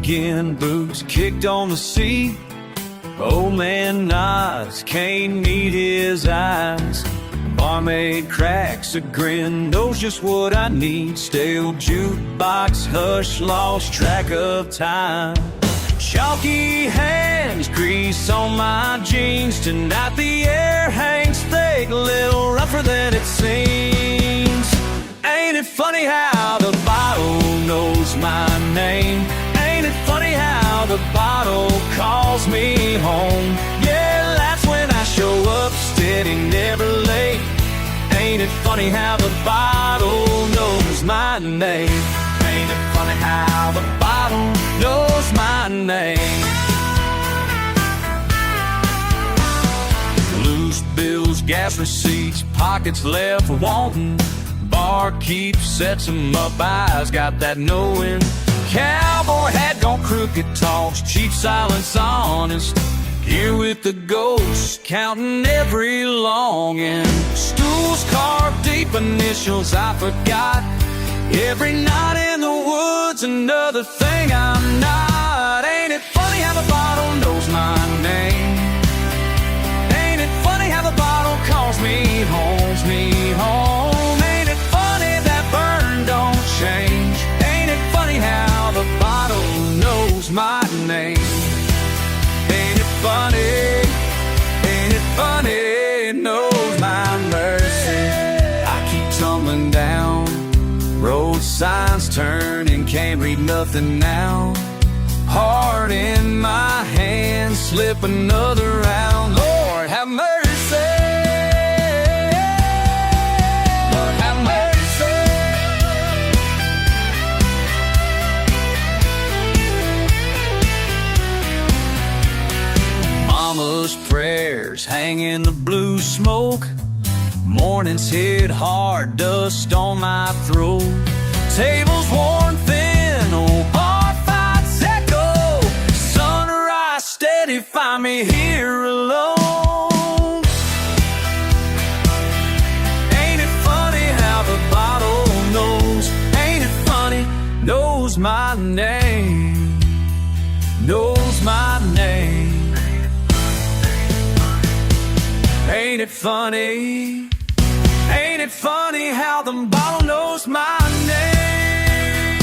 again. Boots kicked on the seat. Old man nods, can't meet his eyes. Barmaid cracks a grin, knows just what I need. Stale jukebox hush, lost track of time. Chalky hands, grease on my jeans. Tonight the air hangs thick, a little rougher than it seems. Ain't it funny how the bottle knows my name? Ain't it funny how the bottle calls me home? Yeah, that's when I show up, steady, never late. Ain't it funny how the bottle knows my name? Ain't it funny how the bottle knows my name? Loose bills, gas receipts, pockets left wanting. Barkeep sets 'em up, eyes got that knowing. Cowboy hat gone crooked, talks cheap silence honest. Here with the ghosts, counting every longing. Stools carved deep, initials I forgot. Every night in the woods, another thing I'm not. Ain't it funny how the bottle knows my name? Ain't it funny how the bottle calls me, homes me home? Ain't it funny that burn don't change? Ain't it funny how the bottle knows my name? Ain't it funny? Ain't it funny? It knows my mercy. I keep tumbling down, road signs turning, can't read nothing now. Heart in my hand, slip another round. Lord, have mercy. Lord, have mercy. Mama's prayers hang in the blue smoke. Mornings hit hard, dust on my throat. Tables worn thin, old bar fights echo. Sunrise steady, find me here alone. Ain't it funny how the bottle knows? Ain't it funny? Knows my name. Knows my name. Ain't it funny? Ain't it funny how the bottle knows my name?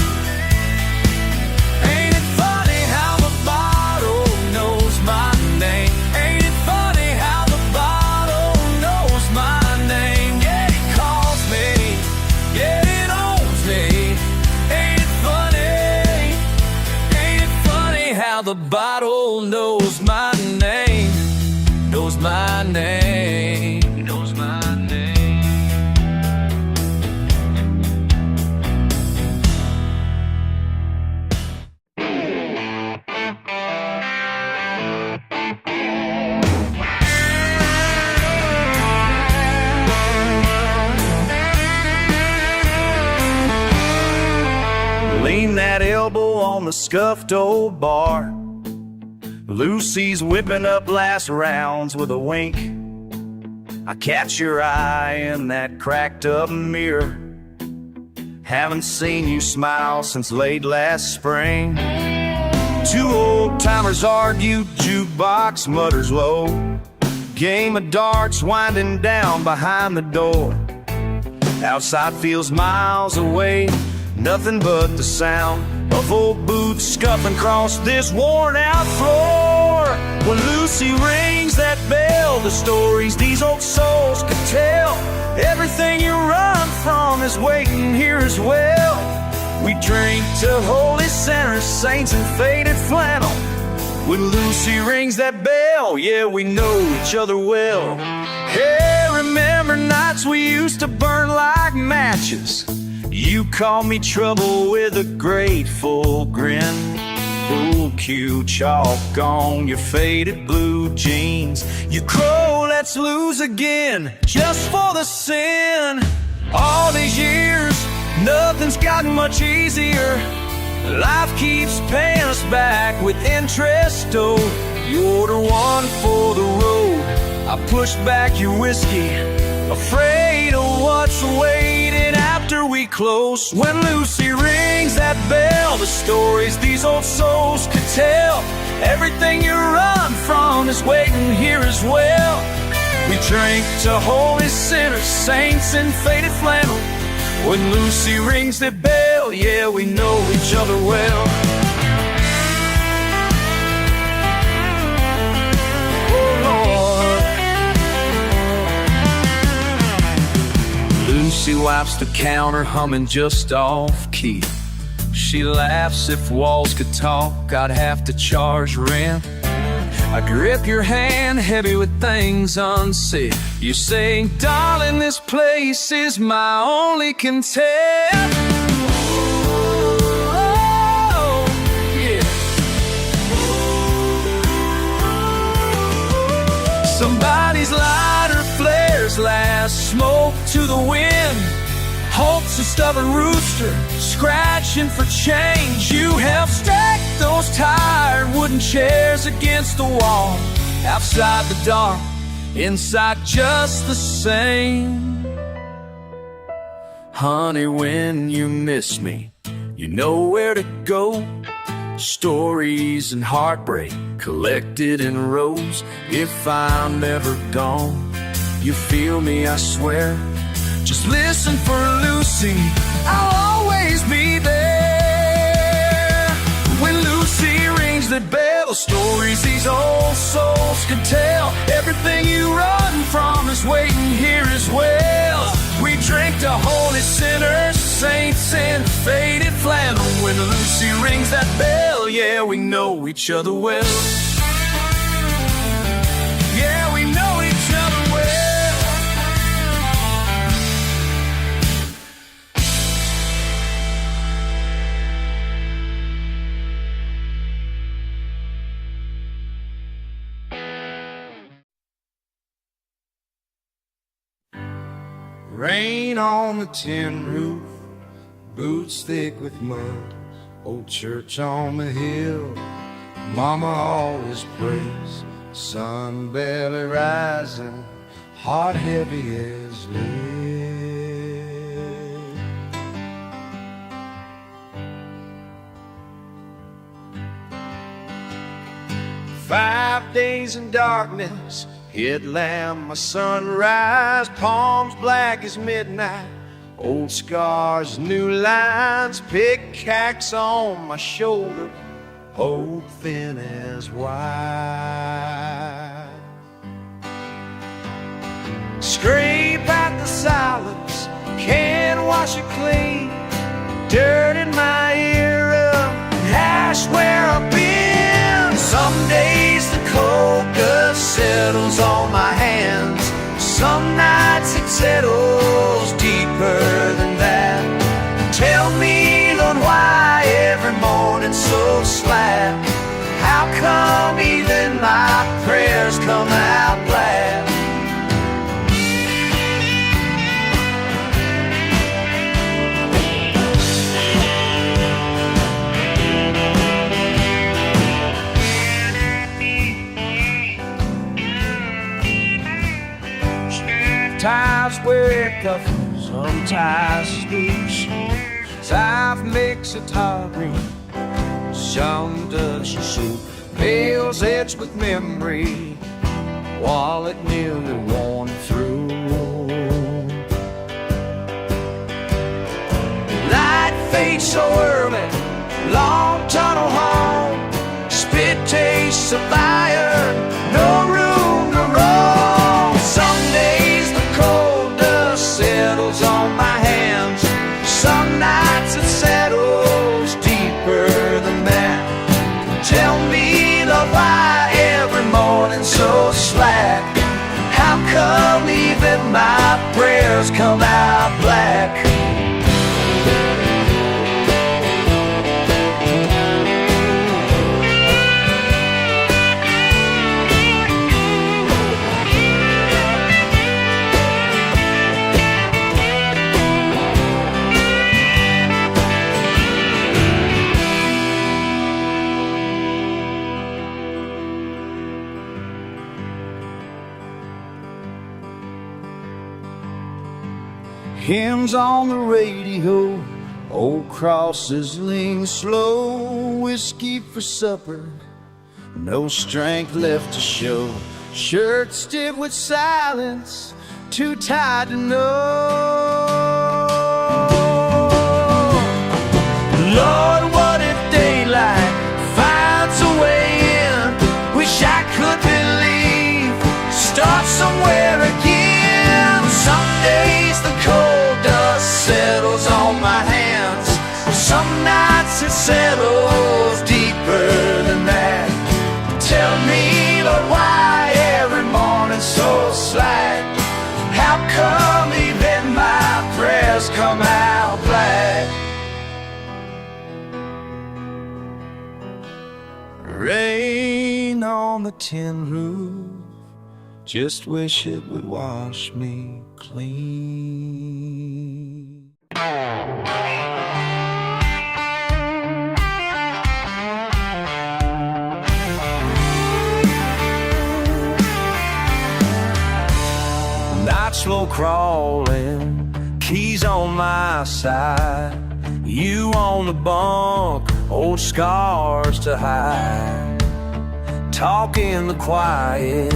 Ain't it funny how the bottle knows my name? Ain't it funny how the bottle knows my name? Yeah, it calls me, yeah, it owns me. Ain't it funny? Ain't it funny how the bottle knows my name? Knows my name. Knows my name. Lean that elbow on the scuffed old bar. Lucy's whipping up last rounds with a wink. I catch your eye in that cracked up mirror. Haven't seen you smile since late last spring. Two old timers argue, jukebox mutters low. Game of darts winding down behind the door. Outside feels miles away, nothing but the sound of old boots scuffing across this worn out floor. When Lucy rings that bell, the stories these old souls could tell. Everything you run from is waiting here as well. We drink to holy sinners, saints in faded flannel. When Lucy rings that bell, yeah, we know each other well. Hey, remember nights we used to burn like matches? You call me trouble with a grateful grin. Pool cue chalk on your faded blue jeans. You crow, let's lose again, just for the sin. All these years, nothing's gotten much easier. Life keeps paying us back with interest, oh. You order one for the road, I push back your whiskey, afraid of what's waiting after here we close. When Lucy rings that bell, the stories these old souls could tell. Everything you run from is waiting here as well. We drink to holy sinners, saints in faded flannel. When Lucy rings that bell, yeah, we know each other well. Lucy wipes the counter, humming just off key. She laughs, if walls could talk, I'd have to charge rent. I grip your hand, heavy with things unsaid. You say, darling, this place is my only content. Oh, yeah. Somebody's lighter flares last smoke to the wind. Hope's a stubborn rooster, scratching for change. You have stacked those tired wooden chairs against the wall. Outside the dark, inside just the same. Honey, when you miss me, you know where to go. Stories and heartbreak collected in rows. If I'm never gone, you feel me, I swear. Just listen for Lucy, I'll always be there. When Lucy rings that bell, stories these old souls could tell. Everything you run from is waiting here as well. We drink to holy sinners, saints in faded flannel. When Lucy rings that bell, yeah, we know each other well. Yeah, we know each other well. Rain on the tin roof, boots thick with mud. Old church on the hill, Mama always prays. Sun barely rising, heart heavy as lead. 5 days in darkness, hit lamb, my sunrise, palms black as midnight. Old scars, new lines, pickaxe on my shoulder, hope thin as white. Scrape at the silence, can't wash it clean. Dirt in my ear, hash where I've been. Some days the cold dust settles on my hands. Some nights it settles deeper than that. Tell me, Lord, why every morning so slack? How come even my prayers come out black? Ties wear cuffs, some ties loose. Life makes it hard green, some doesn't suit. Veils etched with memory, wallet nearly worn through. Light fades so early, long tunnel home. Spit tastes of iron, no room to roam. Some days the cold dust settles on my hands. Some nights it settles deeper than that. Tell me, love, why every morning so slack? How come even my prayers come out black? Hymns on the radio, old crosses lean slow. Whiskey for supper, no strength left to show. Shirt stiff with silence, too tired to know. Lord, what if daylight finds a way in? Wish I could believe, start somewhere again. Some days the cold dust settles on my hands, some nights it settles deeper than that. Tell me, Lord, why every morning so slack? How come even my prayers come out black? Rain on the tin roof, just wish it would wash me clean. Night slow crawling, keys on my side, you on the bunk, old scars to hide. Talk in the quiet,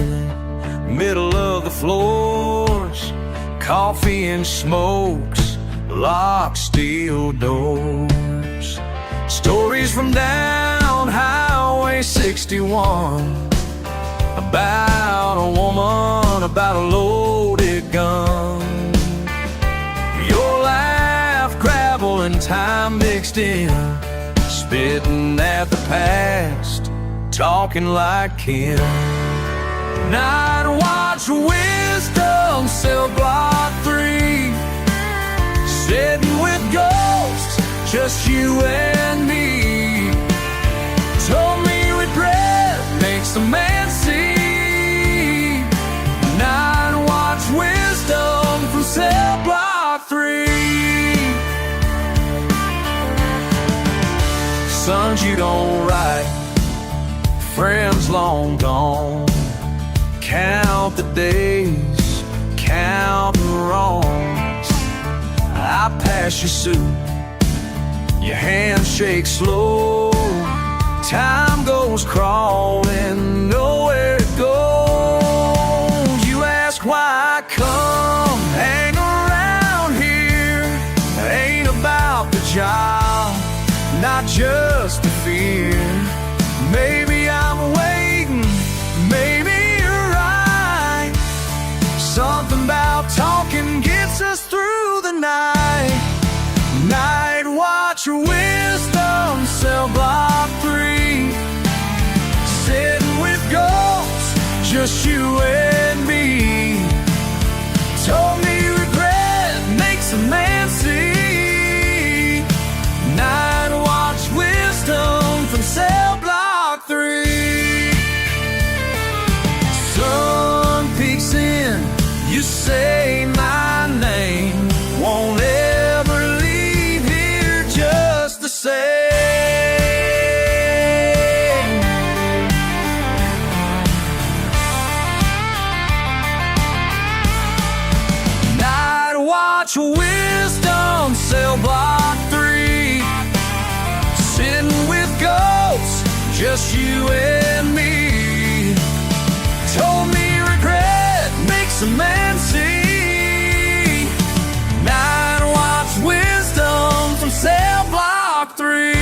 middle of the floors, coffee and smokes, locked steel doors. Stories from down Highway 61, about a woman, about a loaded gun. Your laugh, gravel and time mixed in, spitting at the past, talking like kin. Night watch wisdom, cell block 3, sitting with ghosts, just you and me. Told me regret makes a man see. Night watch wisdom from cell block 3. Sons you don't write, friends long gone. Count the days, count the wrongs. I pass your suit, your hands shake slow. Time goes crawling, nowhere it goes. You ask why I come, hang around here. Ain't about the job, not just the fear. Maybe I'm waiting, maybe you're right. Something about talking gets us through the night. Night watch wisdom, cell block 3, sitting with ghosts, just you and me. Told me regret makes a man see. Night watch wisdom from cell block 3. Sun peeks in, you say my name, won't ever leave here just the same. Night watch wisdom, cell block 3, sitting with ghosts, just you and me. Told me regret makes a man see. Night watch wisdom from cell block 3.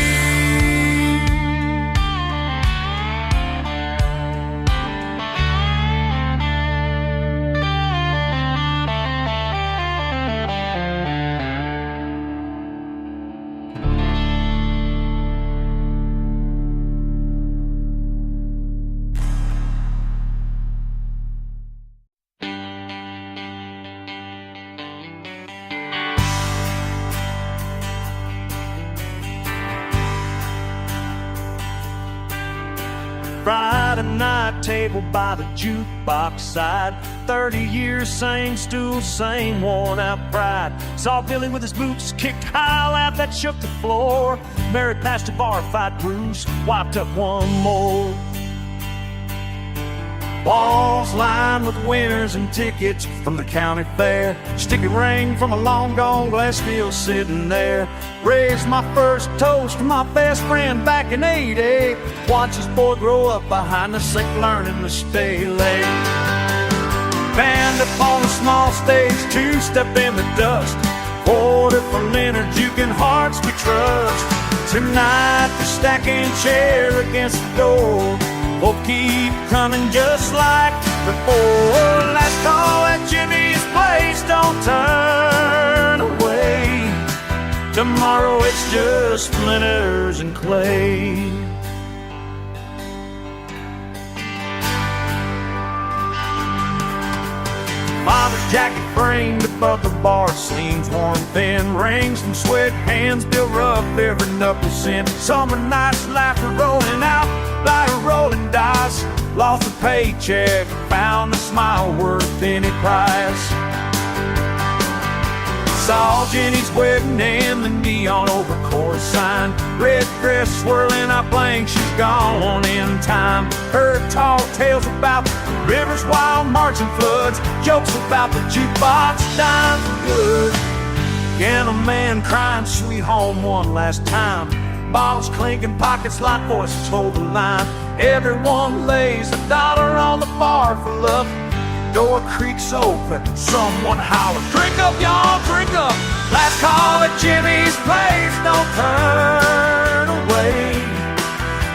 Friday night table by the jukebox side, 30 years, same stool, same worn out pride. Saw Billy with his boots kicked high, laugh that shook the floor. Mary passed a bar fight, Bruce wiped up one more. Walls lined with winners and tickets from the county fair. Sticky ring from a long gone glass still sitting there. Raised my first toast to my best friend back in '80. Watch this boy grow up behind the sink, learning to stay late. Band up on a small stage, two-step in the dust. Order for Leonard, juking hearts we trust. Tonight we're stacking chairs against the door. We'll keep coming just like before. Last call at Jimmy's place, don't turn away. Tomorrow it's just splinters and clay. Father's jacket framed above the bar, seams worn thin, rings from sweat, hands still rough, every knuckle sin. Summer nights, laughter rolling out like a rolling dice. Lost a paycheck, found a smile worth any price. Saw Jenny's wedding and the neon over chorus sign. Red dress swirling, I blink, she's gone in time. Heard tall tales about the river's wild marching floods, jokes about the jukebox dying for good. And a man crying sweet home one last time. Bottles clinking, pockets like voices hold the line. Everyone lays $1 on the bar for love. Door creaks open, someone hollers, drink up, y'all, drink up. Last call at Jimmy's place, don't turn away.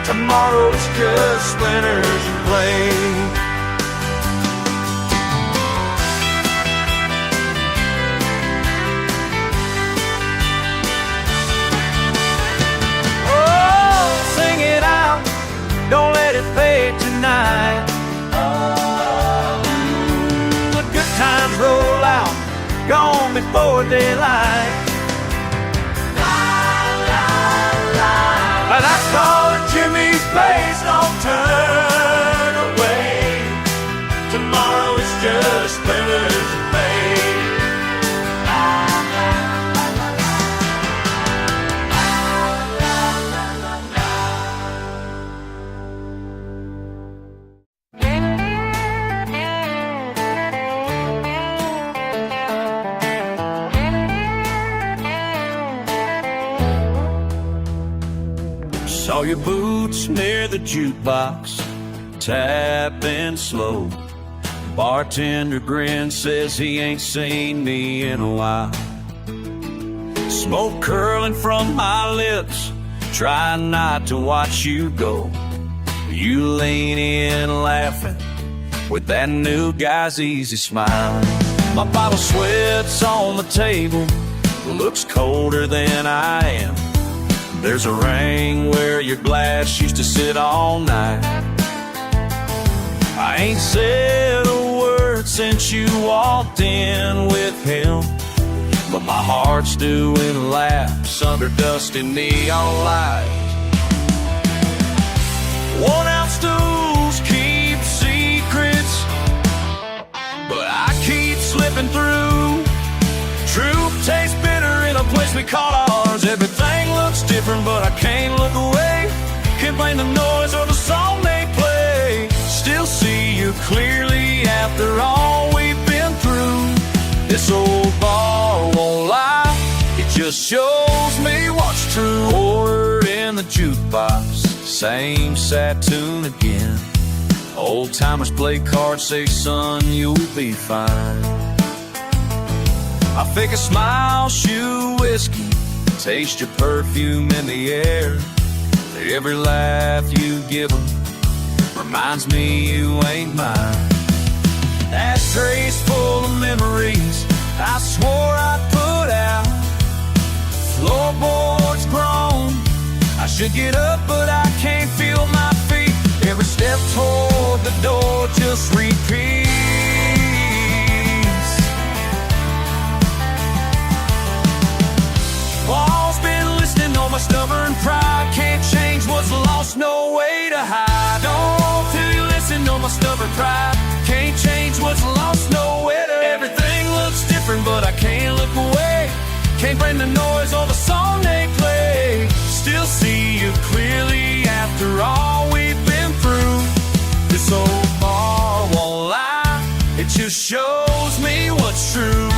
Tomorrow's just splinters and clay. Don't let it fade tonight. The good times roll out, gone before daylight. That's called at Jimmy's place, don't turn away. Tomorrow is just splinters and fade. Saw your boots near the jukebox, tapping slow. Bartender grin, says he ain't seen me in a while. Smoke curling from my lips, try not to watch you go. You lean in laughing with that new guy's easy smile. My bottle sweats on the table, looks colder than I am. There's a ring where your glass used to sit all night. I ain't said a word since you walked in with him, but my heart's doing laps under dusty neon lights. 1 ounce stools keep secrets, but I keep slipping through. Truth tastes bitter in a place we call ours. Everything looks different, but I can't look away. Can't blame the noise or the song they play. Still see you clearly after all we've been through. This old bar won't lie, it just shows me what's true. Order in the jukebox, same sad tune again. Old timers play cards, say son, you'll be fine. I fake a smile, shoe whiskey, taste your perfume in the air. Every laugh you give 'em reminds me you ain't mine. Ashtrays full of memories I swore I'd put out. Floorboards grown, I should get up but I can't feel my feet. Every step toward the door just repeats. Walls been listening on my stubborn pride. Can't change what's lost, no way to hide. Don't till you listen on my stubborn pride. Can't change what's lost, no way to. Everything looks different, but I can't look away. Can't bring the noise or the song they play. Still see you clearly after all we've been through. This old bar It just shows me what's true.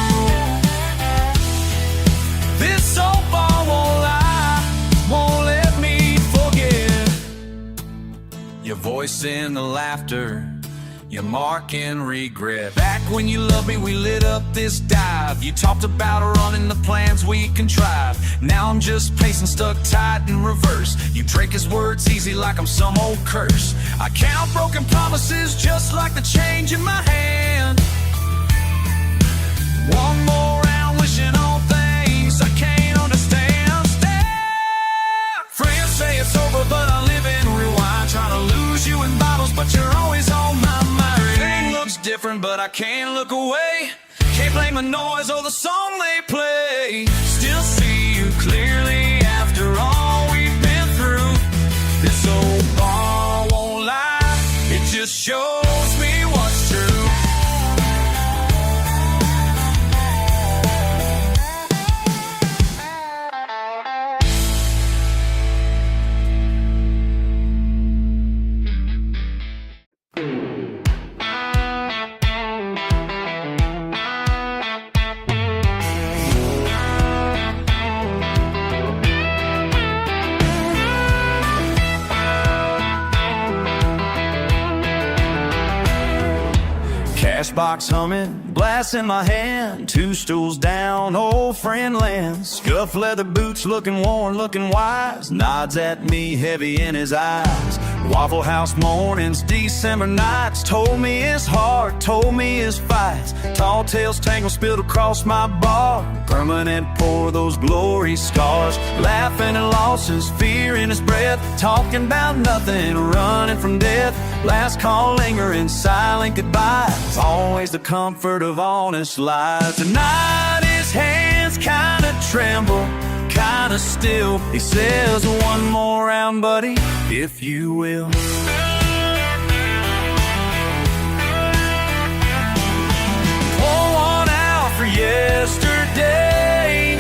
This old bar won't lie, won't let me forget your voice in the laughter, your mark and regret. Back when you loved me, we lit up this dive. You talked about running the plans we contrived. Now I'm just pacing, stuck tight in reverse. You drink his words easy like I'm some old curse. I count broken promises just like the change in my hand. One more round wishing on things I can't understand. Friends say it's over, but I live in rewind. Trying to lose you in bottles, but you're always on my mind. Everything looks different, but I can't look away. Can't blame the noise or the song they play. Still see you clearly after all we've been through. This old bar won't lie, it just shows me what's true. Box humming, glass in my hand, 2 stools down, old friend lands. Scuff leather boots, looking worn, looking wise, nods at me, heavy in his eyes. Waffle House mornings, December nights, told me his heart, told me his fights. Tall tales tangled, spilled across my bar, permanent pour, those glory scars. Laughing at losses, fear in his breath, talking about nothing, running from death. Last call lingering, silent goodbyes, always the comfort of honest lies. Tonight his hands kinda tremble, kinda still. He says, one more round, buddy, if you will. Pour one out for yesterday.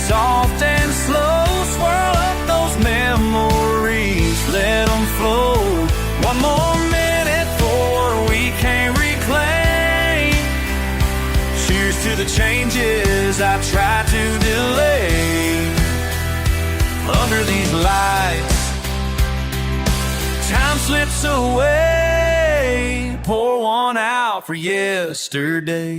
Soft and slow, swirl up those memories, let them flow. One more minute for we can't reclaim. Cheers to the changes I try to delay. Under these lights, time slips away. Pour one out for yesterday.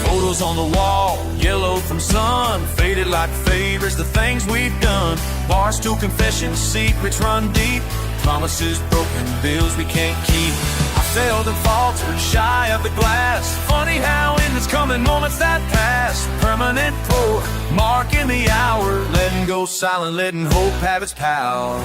Photos on the wall, yellow from sun, faded like favors, the things we've done. Barstool confessions, secrets run deep, promises broken, bills we can't keep. I failed and faltered, shy of the glass. Funny how in this coming moments that pass, permanent pour, marking the hour, letting go silent, letting hope have its power.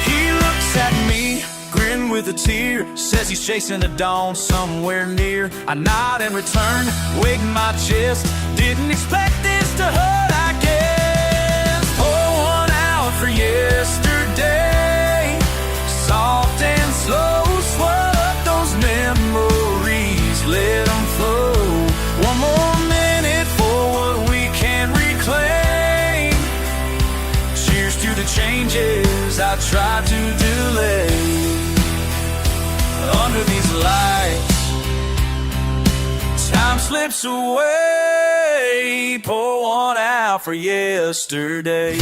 He looks at me, grin with a tear, says he's chasing the dawn somewhere near. I nod in return, weighting my chest, didn't expect this to hurt, I guess. Pour one out for yesterday. Soft and slow, swirl up those memories, let them flow. One more minute for what we can reclaim. Cheers to the changes I tried to delay. Under these lights, time slips away. Pour one out for yesterday.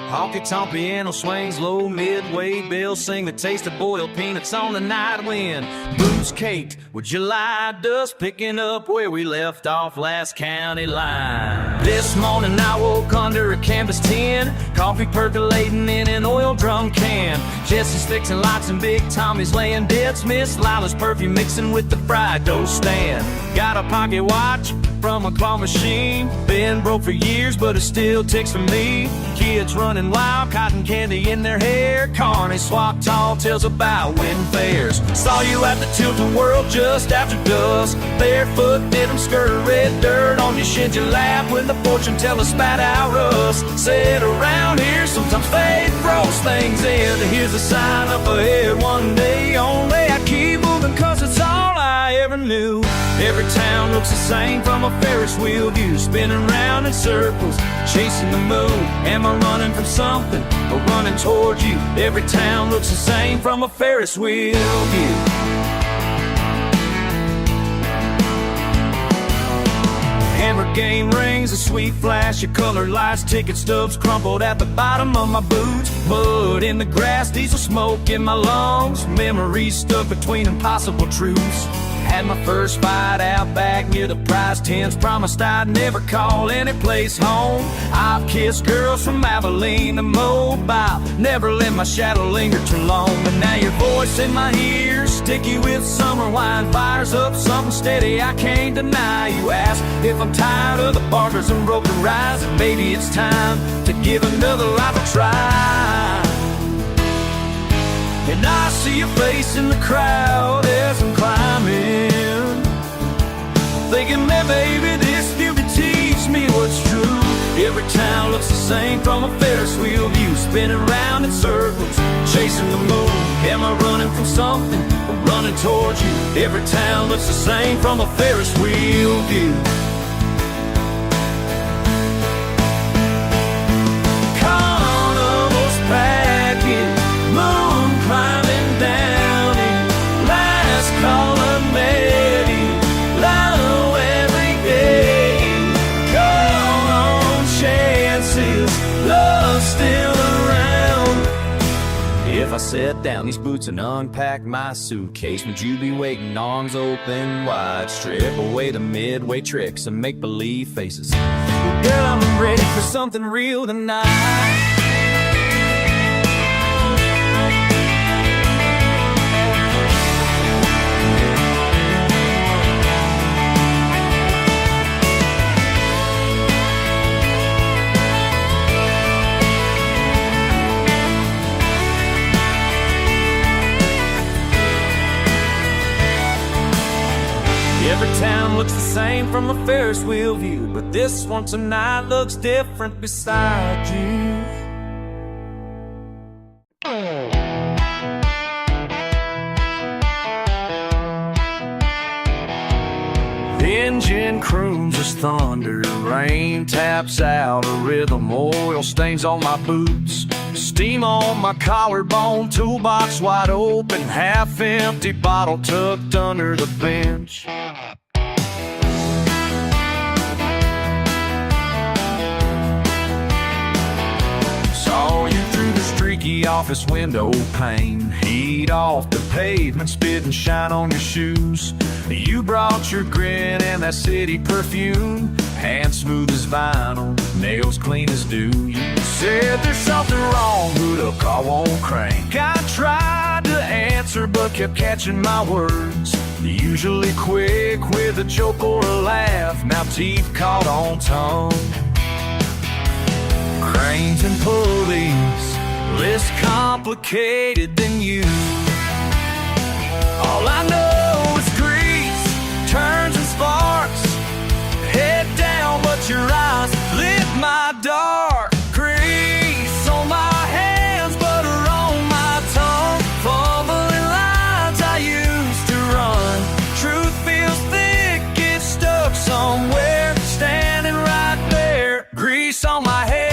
Honky-tonk piano swings low midway, bells sing the taste of boiled peanuts on the night wind. Booze caked with July dust, picking up where we left off last county line. This morning I woke under a canvas tin, coffee percolating in an oil drum can. Jesse's fixing lights and Big Tommy's laying bits, Miss Lila's perfume mixing with the fried dough stand. Got a pocket watch, from a claw machine. Been broke for years, but it still ticks for me. Kids running wild, cotton candy in their hair. Carney swap tall tales about win fairs. Saw you at the tilt-a-whirl just after dusk. Barefoot, denim skirt, red dirt on your shins. You laugh when the fortune teller spat out rust. Said around here sometimes fate throws things in. Here's a sign up ahead one day only. I keep moving cause it's all I ever knew. Every town looks the same from a Ferris wheel view. Spinning round in circles, chasing the moon. Am I running from something or running towards you? Every town looks the same from a Ferris wheel view. Hammer game rings, a sweet flash of colored lights. Ticket stubs crumpled at the bottom of my boots. Mud in the grass, diesel smoke in my lungs. Memories stuck between impossible truths. Had my first fight out back near the prize tents. Promised I'd never call any place home. I've kissed girls from Abilene to Mobile. Never let my shadow linger too long. But now your voice in my ears, sticky with summer wine, fires up something steady I can't deny. You ask if I'm tired of the barters and broken rides, and maybe it's time to give another life a try. And I see your face in the crowd as I'm climbing, thinking, man, baby, this view can teach me what's true. Every town looks the same from a Ferris wheel view. Spinning round in circles, chasing the moon. Am I running from something or running towards you? Every town looks the same from a Ferris wheel view. Carnival's packing, moon climbing down in last call of Medi. Low every day, call on chances, love still around. If I set down these boots and unpack my suitcase, would you be waiting, arms open wide? Strip away the midway tricks and make-believe faces. Girl, I'm ready for something real tonight. Every town looks the same from a Ferris wheel view, but this one tonight looks different beside you. The engine croons as thunder, rain taps out a rhythm, oil stains on my boots, steam on my collarbone, toolbox wide open, half empty bottle tucked under the bench. Saw you through the streaky office window pane, heat off the pavement, spit and shine on your shoes. You brought your grin and that city perfume, hands smooth as vinyl, nails clean as dew. You said there's something wrong, who the car won't crank. I tried to answer but kept catching my words, usually quick with a joke or a laugh, now teeth caught on tongue. Cranes and pulleys, less complicated than you. All I know is grease, turns and sparks, head down but your eyes lit my dark. Grease on my hands, butter on my tongue, fumbling lines I used to run. Truth feels thick, it's stuck somewhere, standing right there. Grease on my hands,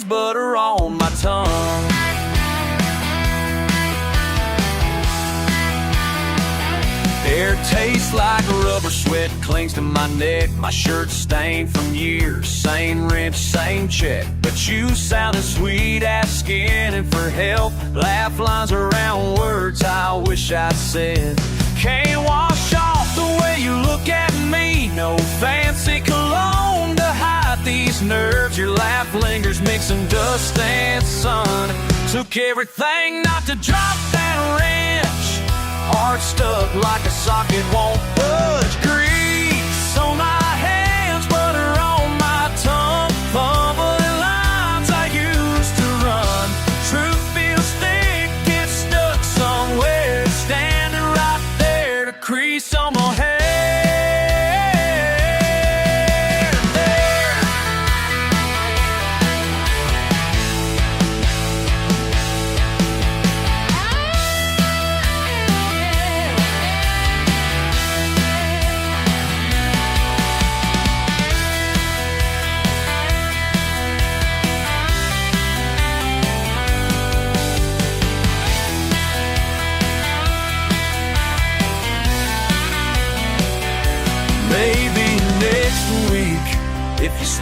butter on my tongue. Air tastes like rubber, sweat clings to my neck. My shirt's stained from years, same wrench, same check. But you sounded sweet, asking for help. Laugh lines around words I wish I'd said. Can't wash off the way you look at me. No fancy cologne to hide these nerves. Your laugh lingers mixing dust and sun. Took everything not to drop that wrench. Heart stuck like a socket won't budge. Grease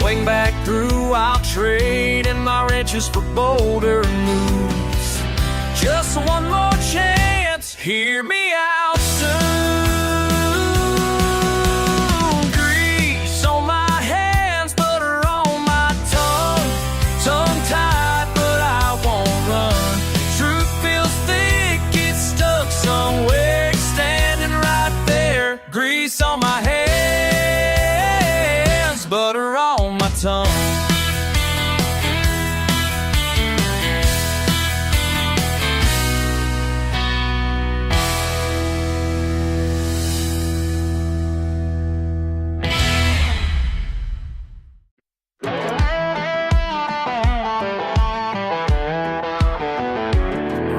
swing back through, I'll trade in my riches for bolder moves. Just one more chance, hear me out soon. Grease on my hands, butter on my tongue. Tongue-tied, but I won't run. Truth feels thick, it's stuck somewhere. Standing right there, grease on my hands, butter on my tongue.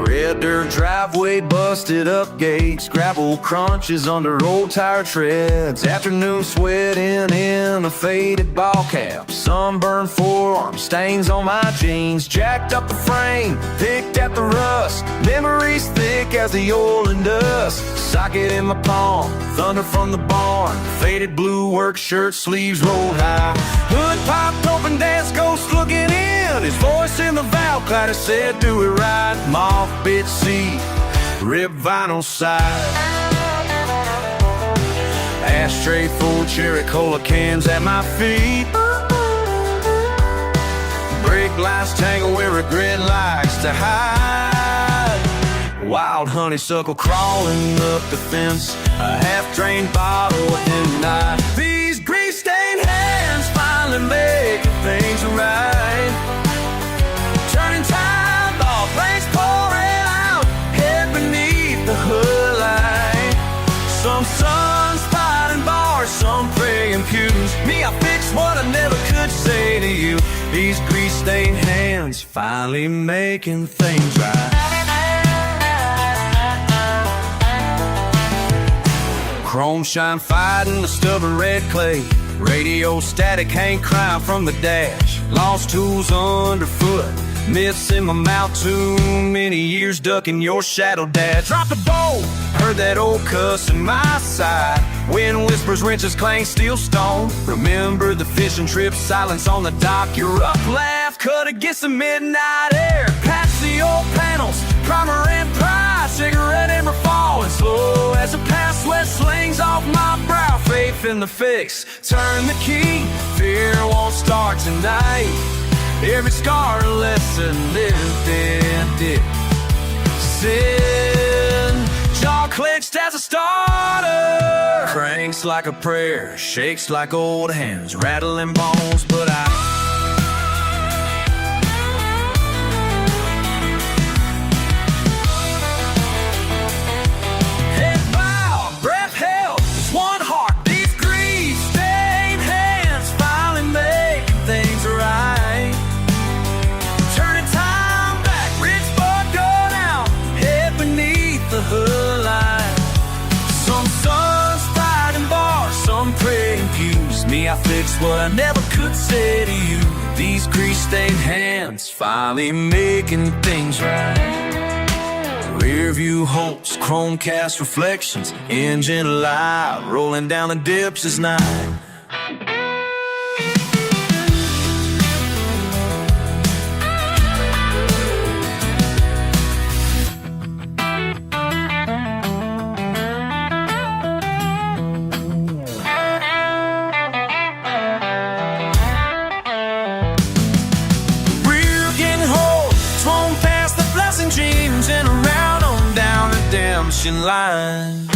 Red dirt driveway, busted up gates, gravel crunches under old tire treads. Afternoon sweating in a faded ball cap, sunburned forearm, stains on my jeans. Jacked up the frame, picked at the rust, memories thick as the oil and dust. Socket in my palm, thunder from the barn, faded blue work shirt, sleeves rolled high. Hood popped open, dance ghost looking in. His voice in the valve clatter said, do it right. Moth bit seat, rib vinyl side. Ashtray full of cherry cola cans at my feet. Brake lights tangle where regret likes to hide. Wild honeysuckle crawling up the fence, a half-drained bottle in night. These grease-stained hands finally making things right. Turning time, ball blanks pouring out, head beneath the hood light. Some sons fighting bars, some praying pews. Me, I fix what I never could say to you. These grease-stained hands finally making things right. Chrome shine fighting the stubborn red clay. Radio static hang crying from the dash. Lost tools underfoot, myths in my mouth. Too many years ducking your shadow, Dad. Drop the bow, heard that old cuss in my side. Wind whispers, wrenches clang, steel stone. Remember the fishing trip, silence on the dock. You're up, laugh, cut against the midnight air. Past the old panels, primer and pride. Cigarette ember falling slow as the past sweat slings off my brow. Faith in the fix, turn the key. Fear won't start tonight. Every scar a lesson lived in deep sin. Jaw clenched as a starter, cranks like a prayer, shakes like old hands, rattling bones, but head bowed, breath held, just one heart. These grease-stained hands finally making things right. Turning time back, rich boy go down, head beneath the hood line. Some sons fighting bars, some praying pews. Me, I fixed what I never could say to you. These grease-stained hands finally making things right. Rear view hopes, chrome cast reflections, engine light, rolling down the dips as night. Rear getting hold, swung past the blessing dreams and around on down the redemption line.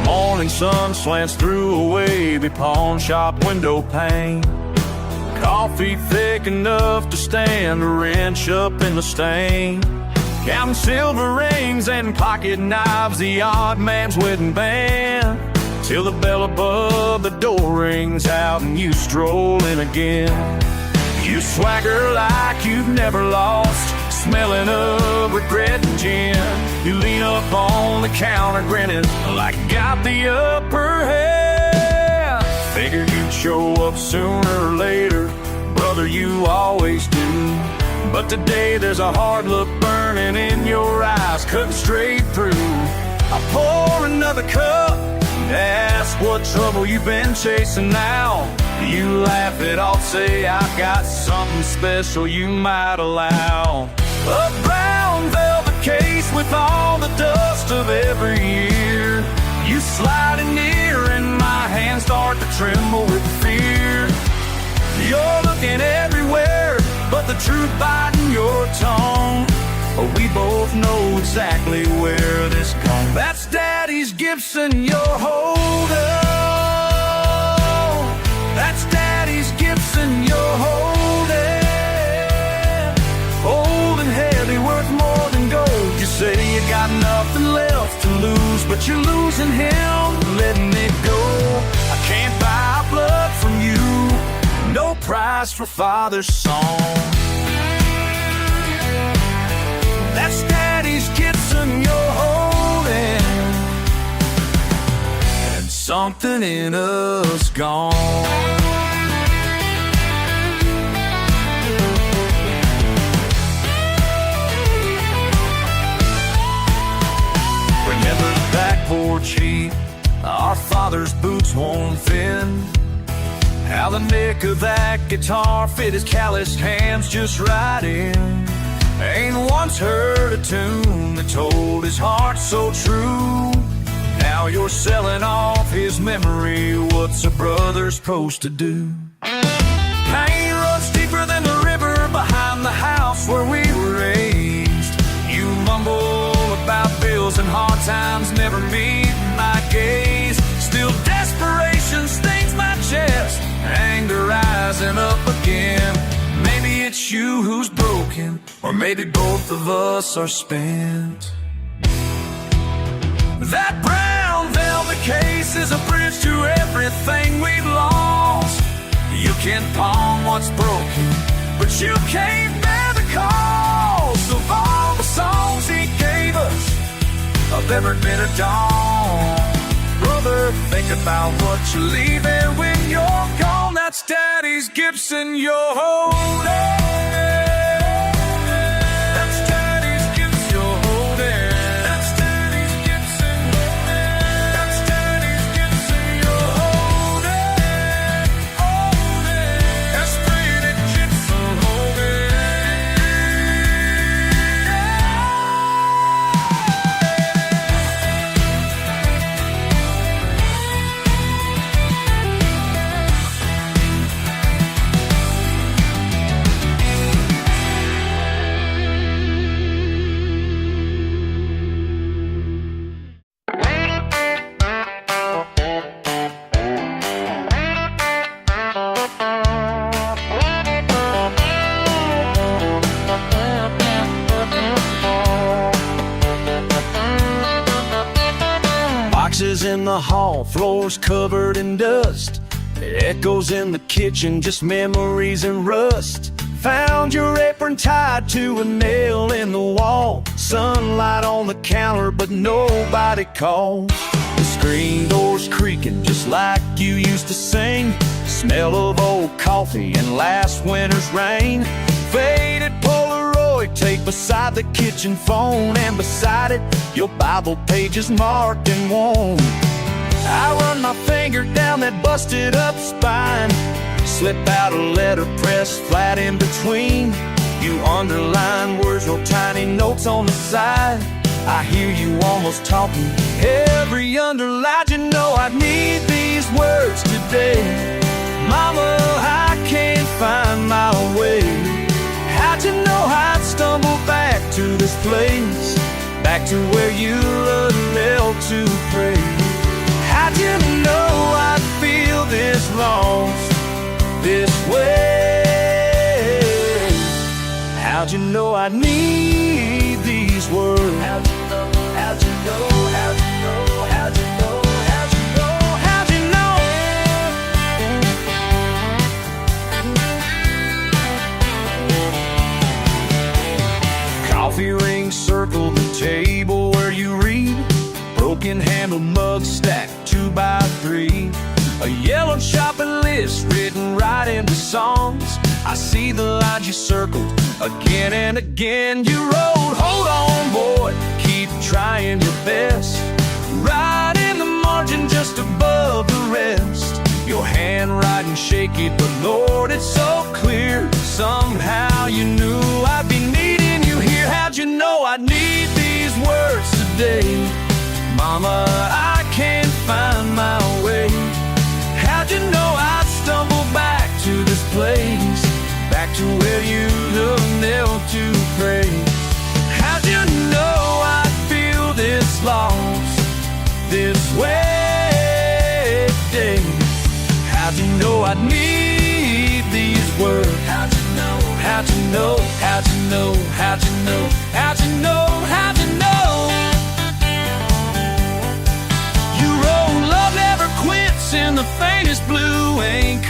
Morning sun slants through a wavy pawn shop window pane. Coffee thick enough to stand a wrench up in the stain. Counting silver rings and pocket knives, the odd man's wedding band. Till the bell above the door rings out and you stroll in again. You swagger like you've never lost, smelling of regret and gin. You lean up on the counter grinning like you got the upper hand. Figured you'd show up sooner or later, brother, you always do. But today there's a hard look burning in your eyes, cutting straight through. I pour another cup and ask what trouble you've been chasing now. You laugh it off, say I've got something special you might allow. A brown velvet case with all the dust of every year. You slide in near and my hands start to tremble with fear. You're looking everywhere, but the truth biting your tongue. We both know exactly where this comes. That's Daddy's Gibson you're holding. That's Daddy's Gibson you're holding. Old and heavy, worth more than gold. You say you got nothing left to lose, but you're losing him, letting it go. I can't buy blood from you, no price for father's song. That's Daddy's Gibson you're holding, and something in us gone. Remember the back porch heat, our father's boots worn thin. How the neck of that guitar fit his calloused hands just right in. Ain't once heard a tune that told his heart so true. Now you're selling off his memory, what's a brother supposed to do? Pain runs deeper than the river behind the house where we were raised. You mumble about bills and hard times never meet my gaze. Still desperation stings my chest, anger rising up again. Maybe it's you who's broken, or maybe both of us are spent. That brown velvet case is a bridge to everything we've lost. You can pawn what's broken, but you can't bear the cost of all the songs he gave us, of every bit of dawn. Brother, think about what you're leaving when you're gone. That's Daddy's Gibson you're holding. That's Daddy's Gibson you're holding. That's Daddy's Gibson. That's Daddy's Gibson you're holding. That's pretty Gibson holding. Boxes in the hall, floors covered in dust. It echoes in the kitchen, just memories and rust. Found your apron tied to a nail in the wall. Sunlight on the counter, but nobody calls. The screen door's creaking, just like you used to sing. Smell of old coffee and last winter's rain. Faded Polaroid tape beside the kitchen phone, and beside it, your Bible pages marked and worn. I run my finger down that busted up spine, slip out a letter pressed flat in between. You underline words, wrote tiny notes on the side. I hear you almost talking every underline. You know I need these words today. Mama, I can't find my way. How'd you know I'd stumble back to this place, back to where you knelt to pray? How'd you know I'd feel this lost, this way? How'd you know I'd need these words? How'd you know, how'd you know, how'd you know, how'd you know, how'd you know, how'd you know? Coffee rings circle the table where you read. Broken handled mugs stacked 2 by 3. A yellow shopping see the lines you circled again and again. You wrote, hold on boy, keep trying your best, right in the margin just above the rest. Your handwriting shaky, but Lord, it's so clear. Somehow you knew I'd be needing you here. How'd you know I'd need these words today? Mama, I can't find my way. How'd you know I'd stumble back to this place, back to where you have knelt to pray? How'd you know I'd feel this lost, this way today? How'd you know I'd need these words? How'd you know? How'd you know? How'd you know? How'd you know? How'd you know? How'd you know? You wrote, love never quits in the faintest blue ink,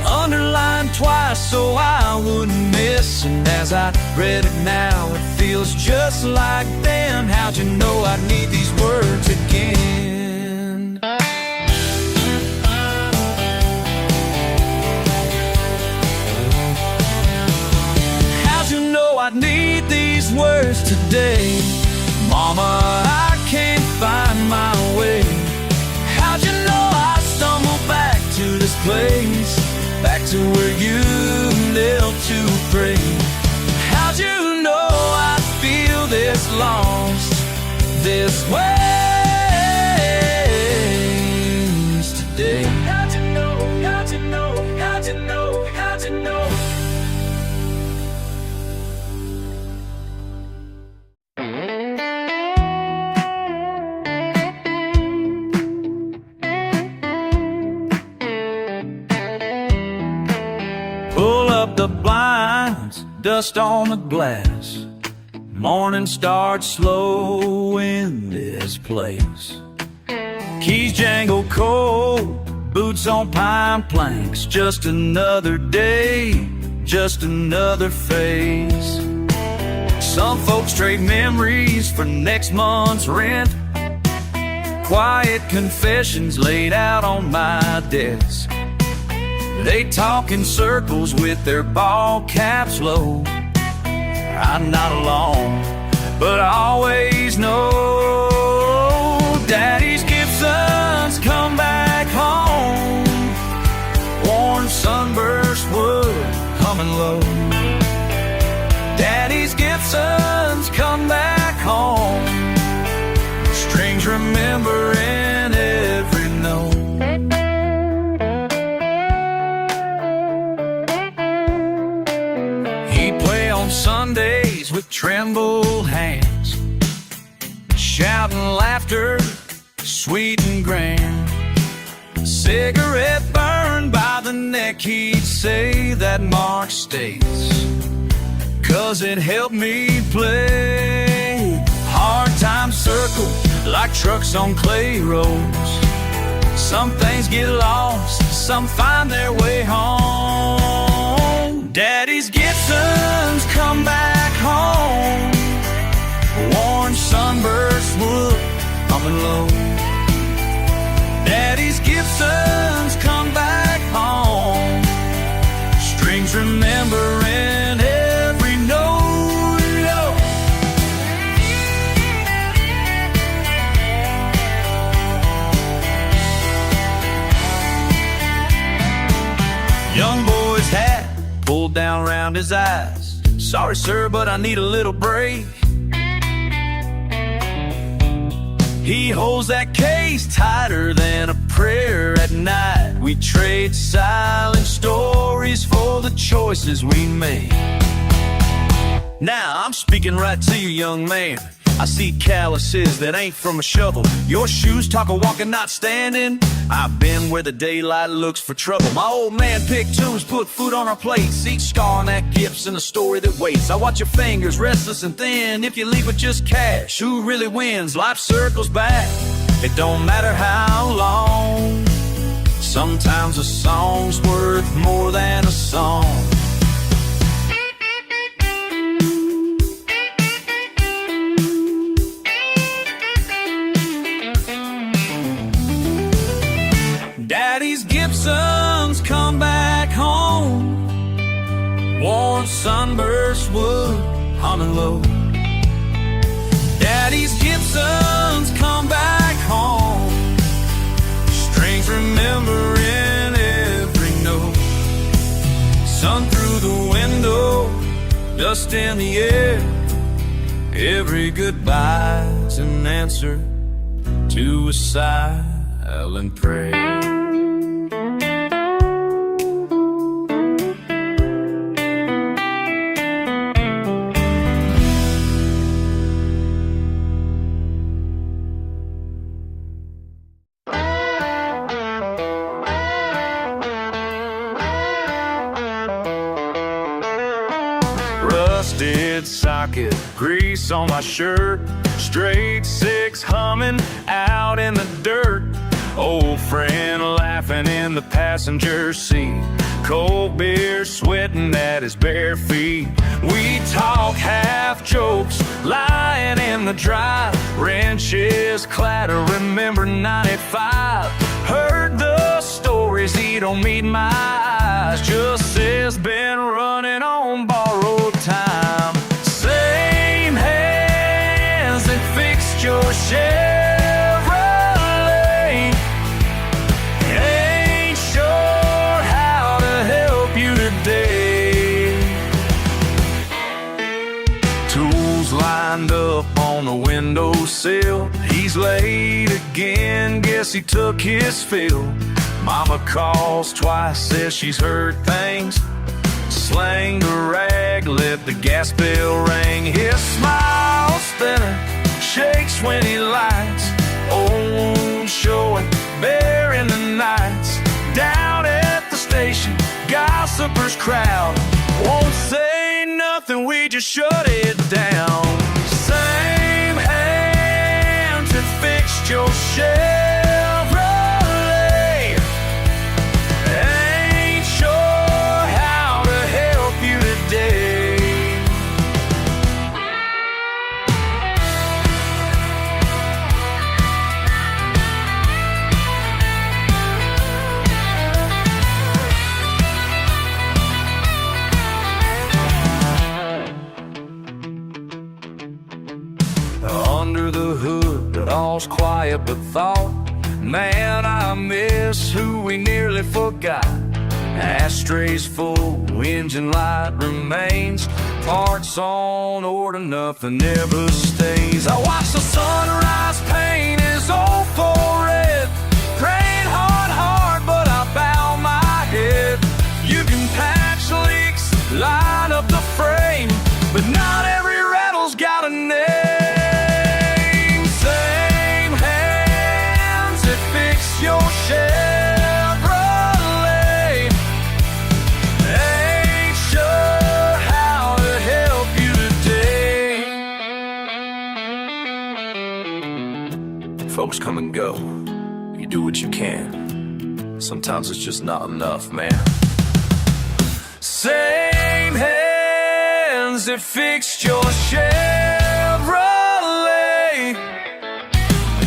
underlined twice so I wouldn't miss. And as I read it now, it feels just like then. How'd you know I'd need these words again? I'd need these words today. Mama, I can't find my way. How'd you know I stumbled back to this place, back to where you knelt to pray? How'd you know I feel this lost, this ways today? How'd you know? How'd you know? How'd you know? How'd you know? Pull up the blinds, dust on the glass. Morning starts slow in this place. Keys jangle cold, boots on pine planks. Just another day, just another phase. Some folks trade memories for next month's rent. Quiet confessions laid out on my desk. They talk in circles with their ball caps low. I'm not alone, but I always know Daddy's Gibson's come back home. Worn sunburst wood humming low. Daddy's Gibson's come back home. Strings remembering every note. Sundays with trembled hands, shouting laughter, sweet and grand. Cigarette burned by the neck, he'd say that mark stays, 'cause it helped me play. Hard times circle like trucks on clay roads. Some things get lost, some find their way home. Daddy's Gibson's come back home. Worn sunburst wood humming low. Daddy's Gibson's come back home. Strings remembering every note. Young boy's hat pulled down round his eyes. Sorry, sir, but I need a little break. He holds that case tighter than a prayer at night. We trade silent stories for the choices we made. Now I'm speaking right to you, young man. I see calluses that ain't from a shovel. Your shoes talk of walking, not standing. I've been where the daylight looks for trouble. My old man picked tunes, put food on our plates. Each scar on that Gibson, a story that waits. I watch your fingers, restless and thin. If you leave with just cash, who really wins? Life circles back, it don't matter how long. Sometimes a song's worth more than a song. Daddy's Gibson's come back home. sunburst wood, humming low. Daddy's Gibson's come back home, strings remembering every note. Sun through the window, dust in the air. Every goodbye's an answer to a silent prayer. Rusted socket, grease on my shirt, straight six humming out in the dirt. Old friend laughing in the passenger seat, cold beer sweating at his bare feet. We talk half jokes, lying in the drive, wrenches clatter, remember 95. Heard the stories, he don't meet my eyes, just says been running on borrowed time. Same hands that fixed your Chevrolet ain't sure how to help you today. Tools lined up on the windowsill, he's late again, guess he took his fill. Mama calls twice, says she's heard things, slang the rag, let the gas bill ring. His smile's thinner, shakes when he lights, old showing, bare in the nights. Down at the station, gossipers crowd, won't say nothing, we just shut it down. Same hands that fixed your Chevrolet ain't sure how to help you today. Under the hood, it all's quiet but thought, man, I miss who we nearly forgot. Ashtrays full, engine light remains, parts on order, nothing ever stays. I watch the sunrise paint his old forehead, praying hard, but I bow my head. You can patch leaks, line up the frame, but not every rattle's got a name. Same hands that fix your Chevrolet ain't sure how to help you today. Folks come and go, you do what you can, sometimes it's just not enough, man. Same hands that fixed your Chevrolet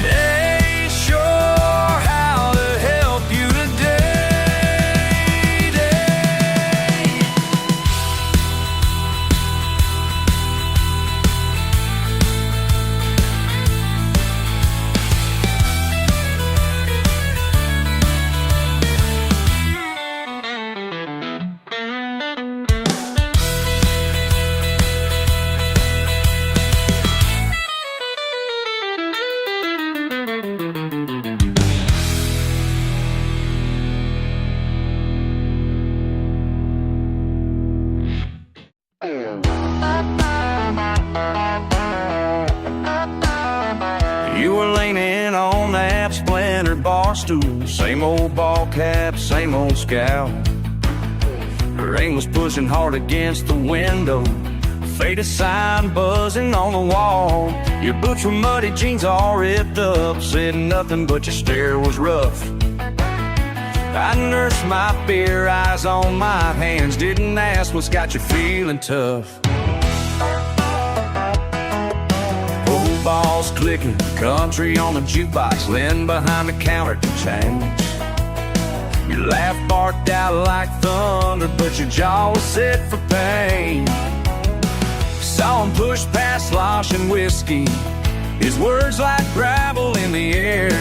ain't sure how to help you today. You were leaning on that splintered bar stool, same old ball cap, same old scowl. Rain was pushing hard against the window, faded sign buzzing on the wall. Your boots were muddy, jeans all ripped up, said nothing but your stare was rough. I nursed my beer, eyes on my hands, didn't ask what's got you feeling tough. Old balls clicking, country on the jukebox, Lynn behind the counter to change. Your laugh barked out like thunder, but your jaw was set for pain. Saw him push past slosh and whiskey, his words like gravel in the air.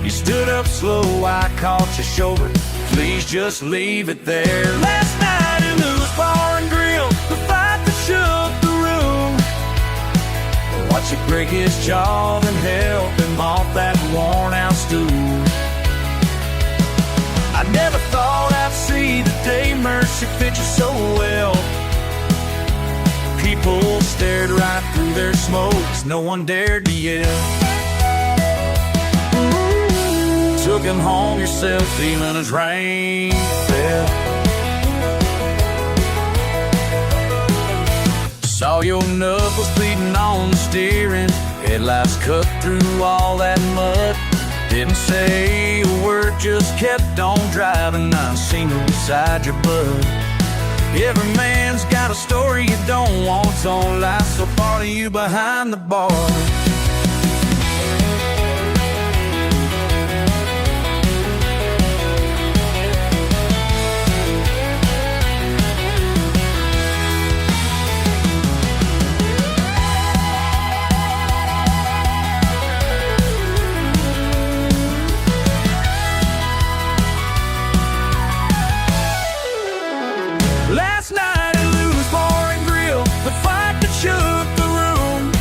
You stood up slow, I caught your shoulder, please just leave it there. Last night in Lou's Bar and Grill, the fight that shook the room. Watch it break his jaw, then help him off that worn out stool. I never thought I'd see the day mercy fit you so well. People stared right through their smokes, no one dared to yell. Took him home yourself, feeling as rain fell. Saw your knuckles bleeding on the steering, headlights cut through all that mud. Didn't say a word, just kept on driving, unseen beside your bud. Every man's got a story you don't want's on life, so part of you behind the bar. Last night at Lou's Bar and Grill, the fight that shook the room.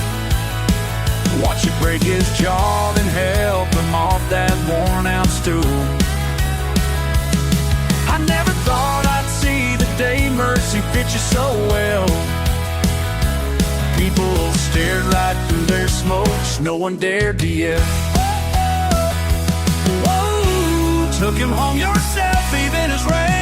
Watch it break his jaw, then help him off that worn out stool. I never thought I'd see the day mercy fit you so well. People stared right through their smokes, no one dared to yell. Whoa, took him home yourself, even as rain.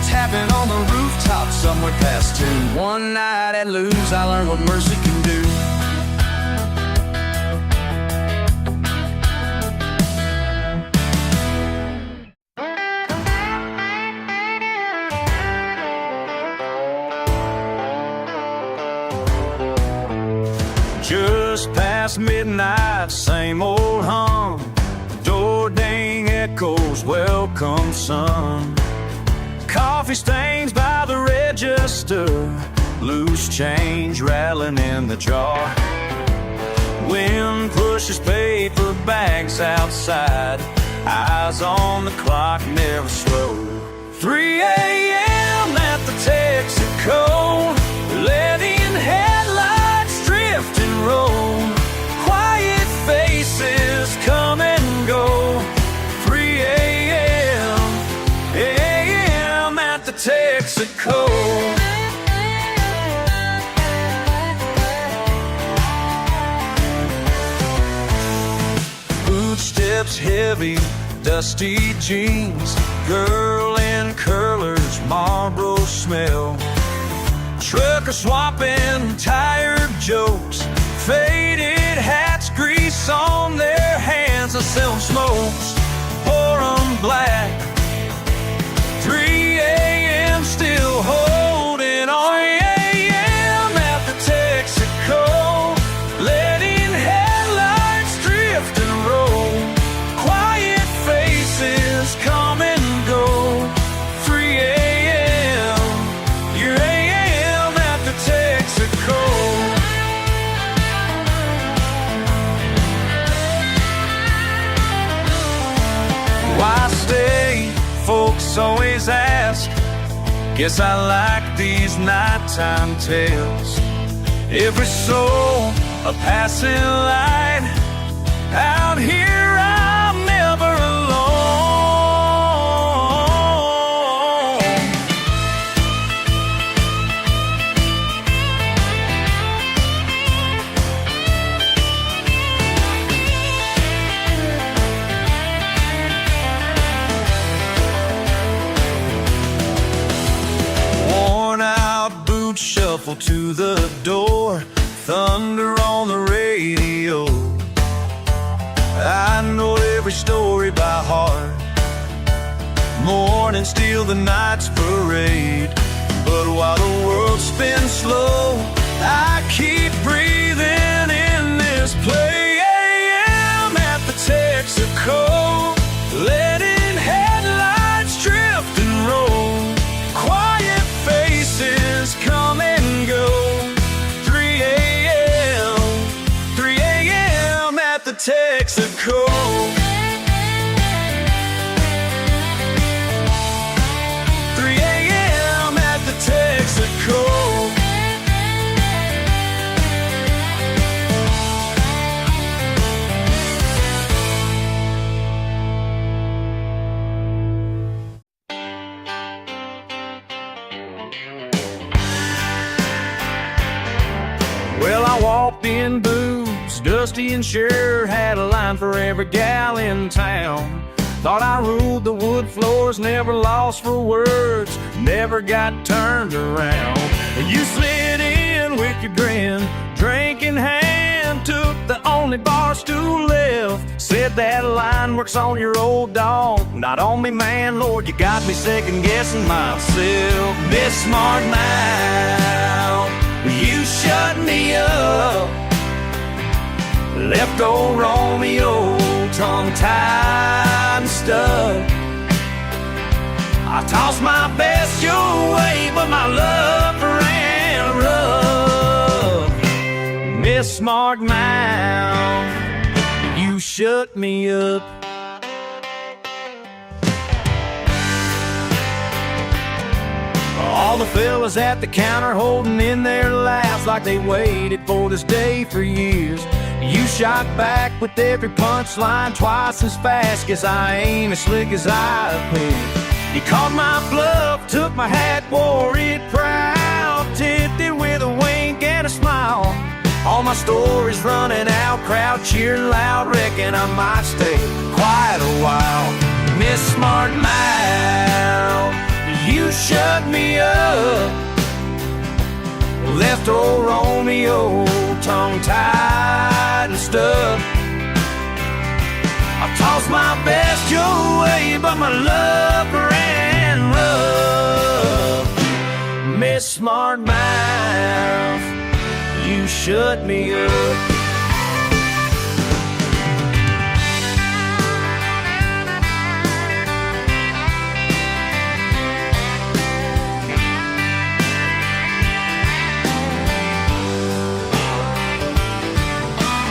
Tapping on the rooftop somewhere past 2. One night at Lou's, I learned what mercy can do. Just past midnight, same old hum. Door ding echoes, welcome son. Coffee stains by the register, loose change rattling in the jar. Wind pushes paper bags outside, eyes on the clock, never slow. 3 a.m. at the Texaco, letting headlights drift and roll. Quiet faces come and go. 3 a.m. at the Texaco. Footsteps heavy, dusty jeans, girl in curlers, Marlboro smell. Trucker swapping tired jokes, faded hats, grease on their hands. I sell them smokes, pour them black. 3 a.m. still holding on. 3 a.m. at the Texaco, letting headlights drift and roll. Quiet faces come and go. 3 a.m. Your a.m. at the Texaco. Why stay? Folks always ask. Guess I like these nighttime tales. Every soul a passing light. Out here I'm never alone. Worn out boots shuffle to the door, thunder on the radio. I know every story by heart. Morning steal the night's parade. But while the world spins slow, I keep breathing in this was dusty and sure had a line for every gal in town. Thought I ruled the wood floors, never lost for words, never got turned around. You slid in with your grin, drink in hand, took the only bar stool left. Said that line works on your old dog, not on me, man. Lord, you got me second guessing myself. Miss Smart Mouth, you shut me up. Left old Romeo tongue-tied and stuck. I tossed my best your way, but my love ran rough. Miss Smart Mouth, you shut me up. All the fellas at the counter holding in their laughs like they waited for this day for years. You shot back with every punchline twice as fast, guess I ain't as slick as I appear. You called my bluff, took my hat, wore it proud, tipped it with a wink and a smile. All my stories running out, crowd cheering loud, reckon I might stay quiet a while. Miss Smart Mouth, you shut me up. Left old Romeo tongue-tied and stuck. I tossed my best your way, but my love ran rough. Miss Smart Mouth, you shut me up.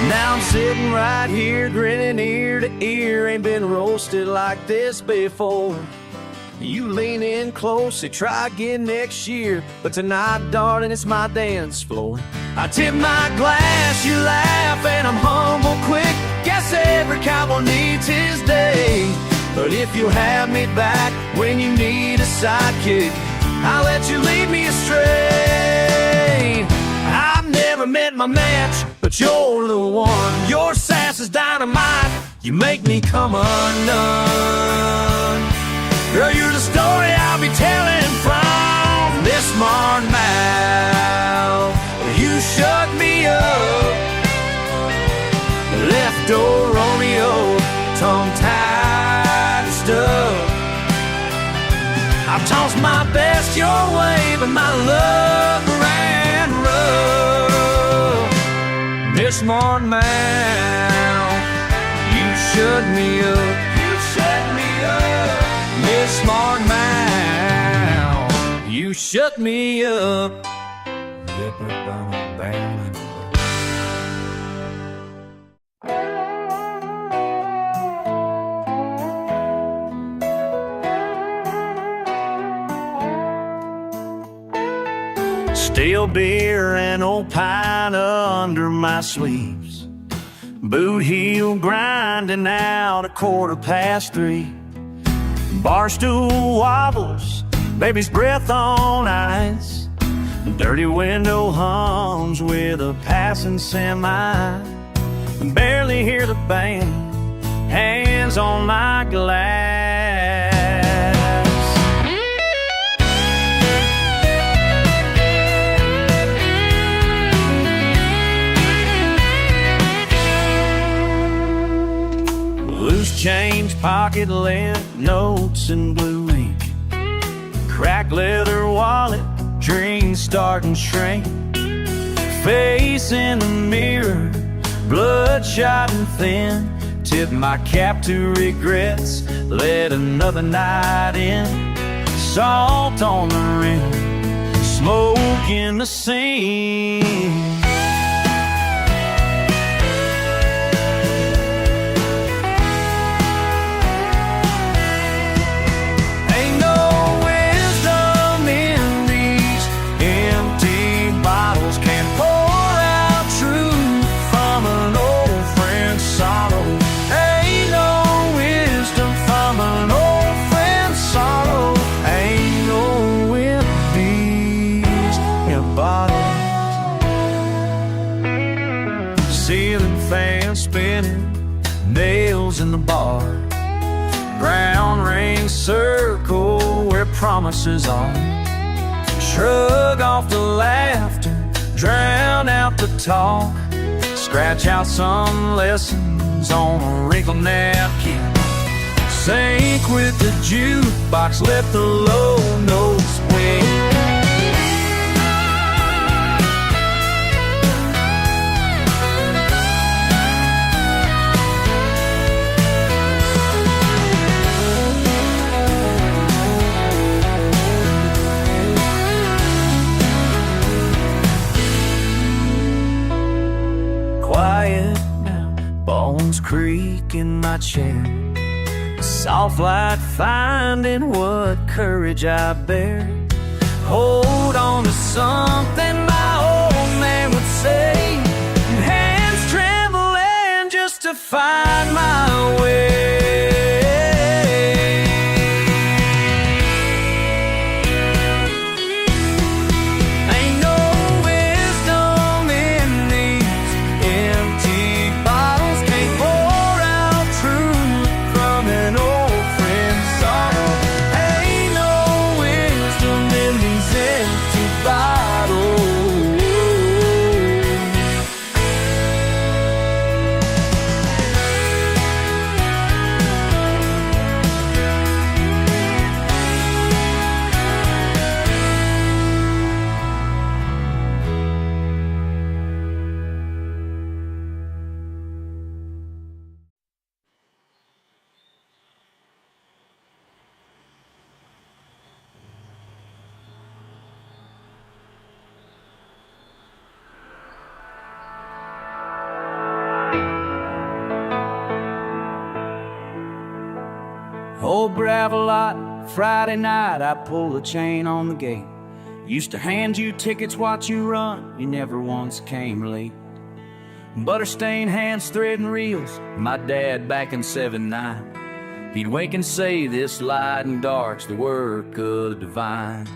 Now I'm sitting right here, grinning ear to ear. Ain't been roasted like this before. You lean in close, they try again next year. But tonight, darling, it's my dance floor. I tip my glass, you laugh, and I'm humble quick. Guess every cowboy needs his day. But if you'll have me back when you need a sidekick, I'll let you lead me astray. I've never met my match, but you're the one. Your sass is dynamite, you make me come undone. Girl, you're the story I'll be telling from this Smart Mouth. You shut me up. Left old Romeo tongue-tied and stuck. I've tossed my best your way, but my love ran rough. Miss Smart Mouth, you shut me up. You shut me up. Miss Smart Mouth, you shut me up. Stale beer and old pine under my sleeves, boot heel grinding out 3:15. Barstool wobbles, baby's breath on ice. Dirty window hums with a passing semi. Barely hear the band, hands on my glass. Loose change, pocket lint, notes in blue ink. Cracked leather wallet, dreams starting to shrink. Face in the mirror, bloodshot and thin. Tip my cap to regrets, let another night in. Salt on the rim, smoke in the scene. days in the bar. Brown ring circle where promises are. Shrug off the laughter, drown out the talk. Scratch out some lessons on a wrinkled napkin. Sync with the jukebox, let the low notes wing. Quiet now, bones creak in my chair. Soft light finding what courage I bear. Hold on to something my old man would say. Hands trembling just to find my way. Ain't no wisdom in these empty bottles. Can't pour out truth from an old friend's sorrow. Ain't no wisdom in these empty bottles. Old gravel lot, Friday night, I pull the chain on the gate. Used to hand you tickets, watch you run, you never once came late. Butter-stained hands threading reels, my dad back in '79. He'd wake and say, this light and dark's the work of the divine.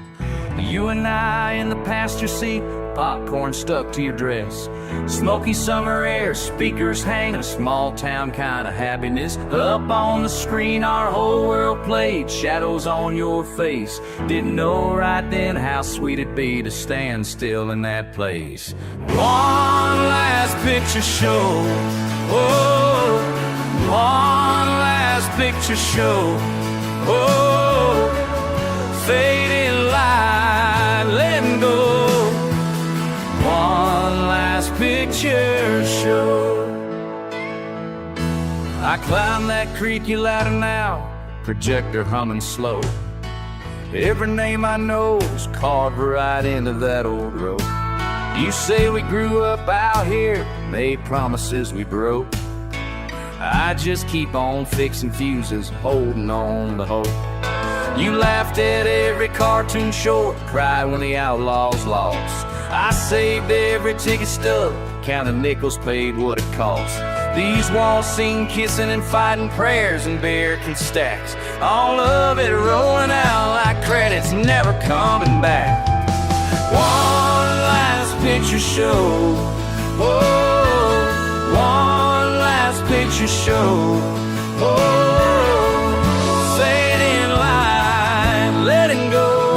You and I in the passenger seat, popcorn stuck to your dress. Smoky summer air, speakers hanging, a small town kind of happiness. Up on the screen our whole world played, shadows on your face. Didn't know right then how sweet it'd be to stand still in that place. One last picture show, oh, one last picture show, oh, fading light, letting go. One last picture show. I climb that creek, you louder now, projector humming slow. Every name I know is carved right into that old road. You say we grew up out here, made promises we broke. I just keep on fixing fuses, holding on to hope. You laughed at every cartoon short, cried when the outlaws lost. I saved every ticket stub, counted nickels, paid what it cost. These walls sing kissing and fighting, prayers and beer can stacks. All of it rolling out like credits, never coming back. One last picture show, oh, one last picture show, oh, fading light, letting go.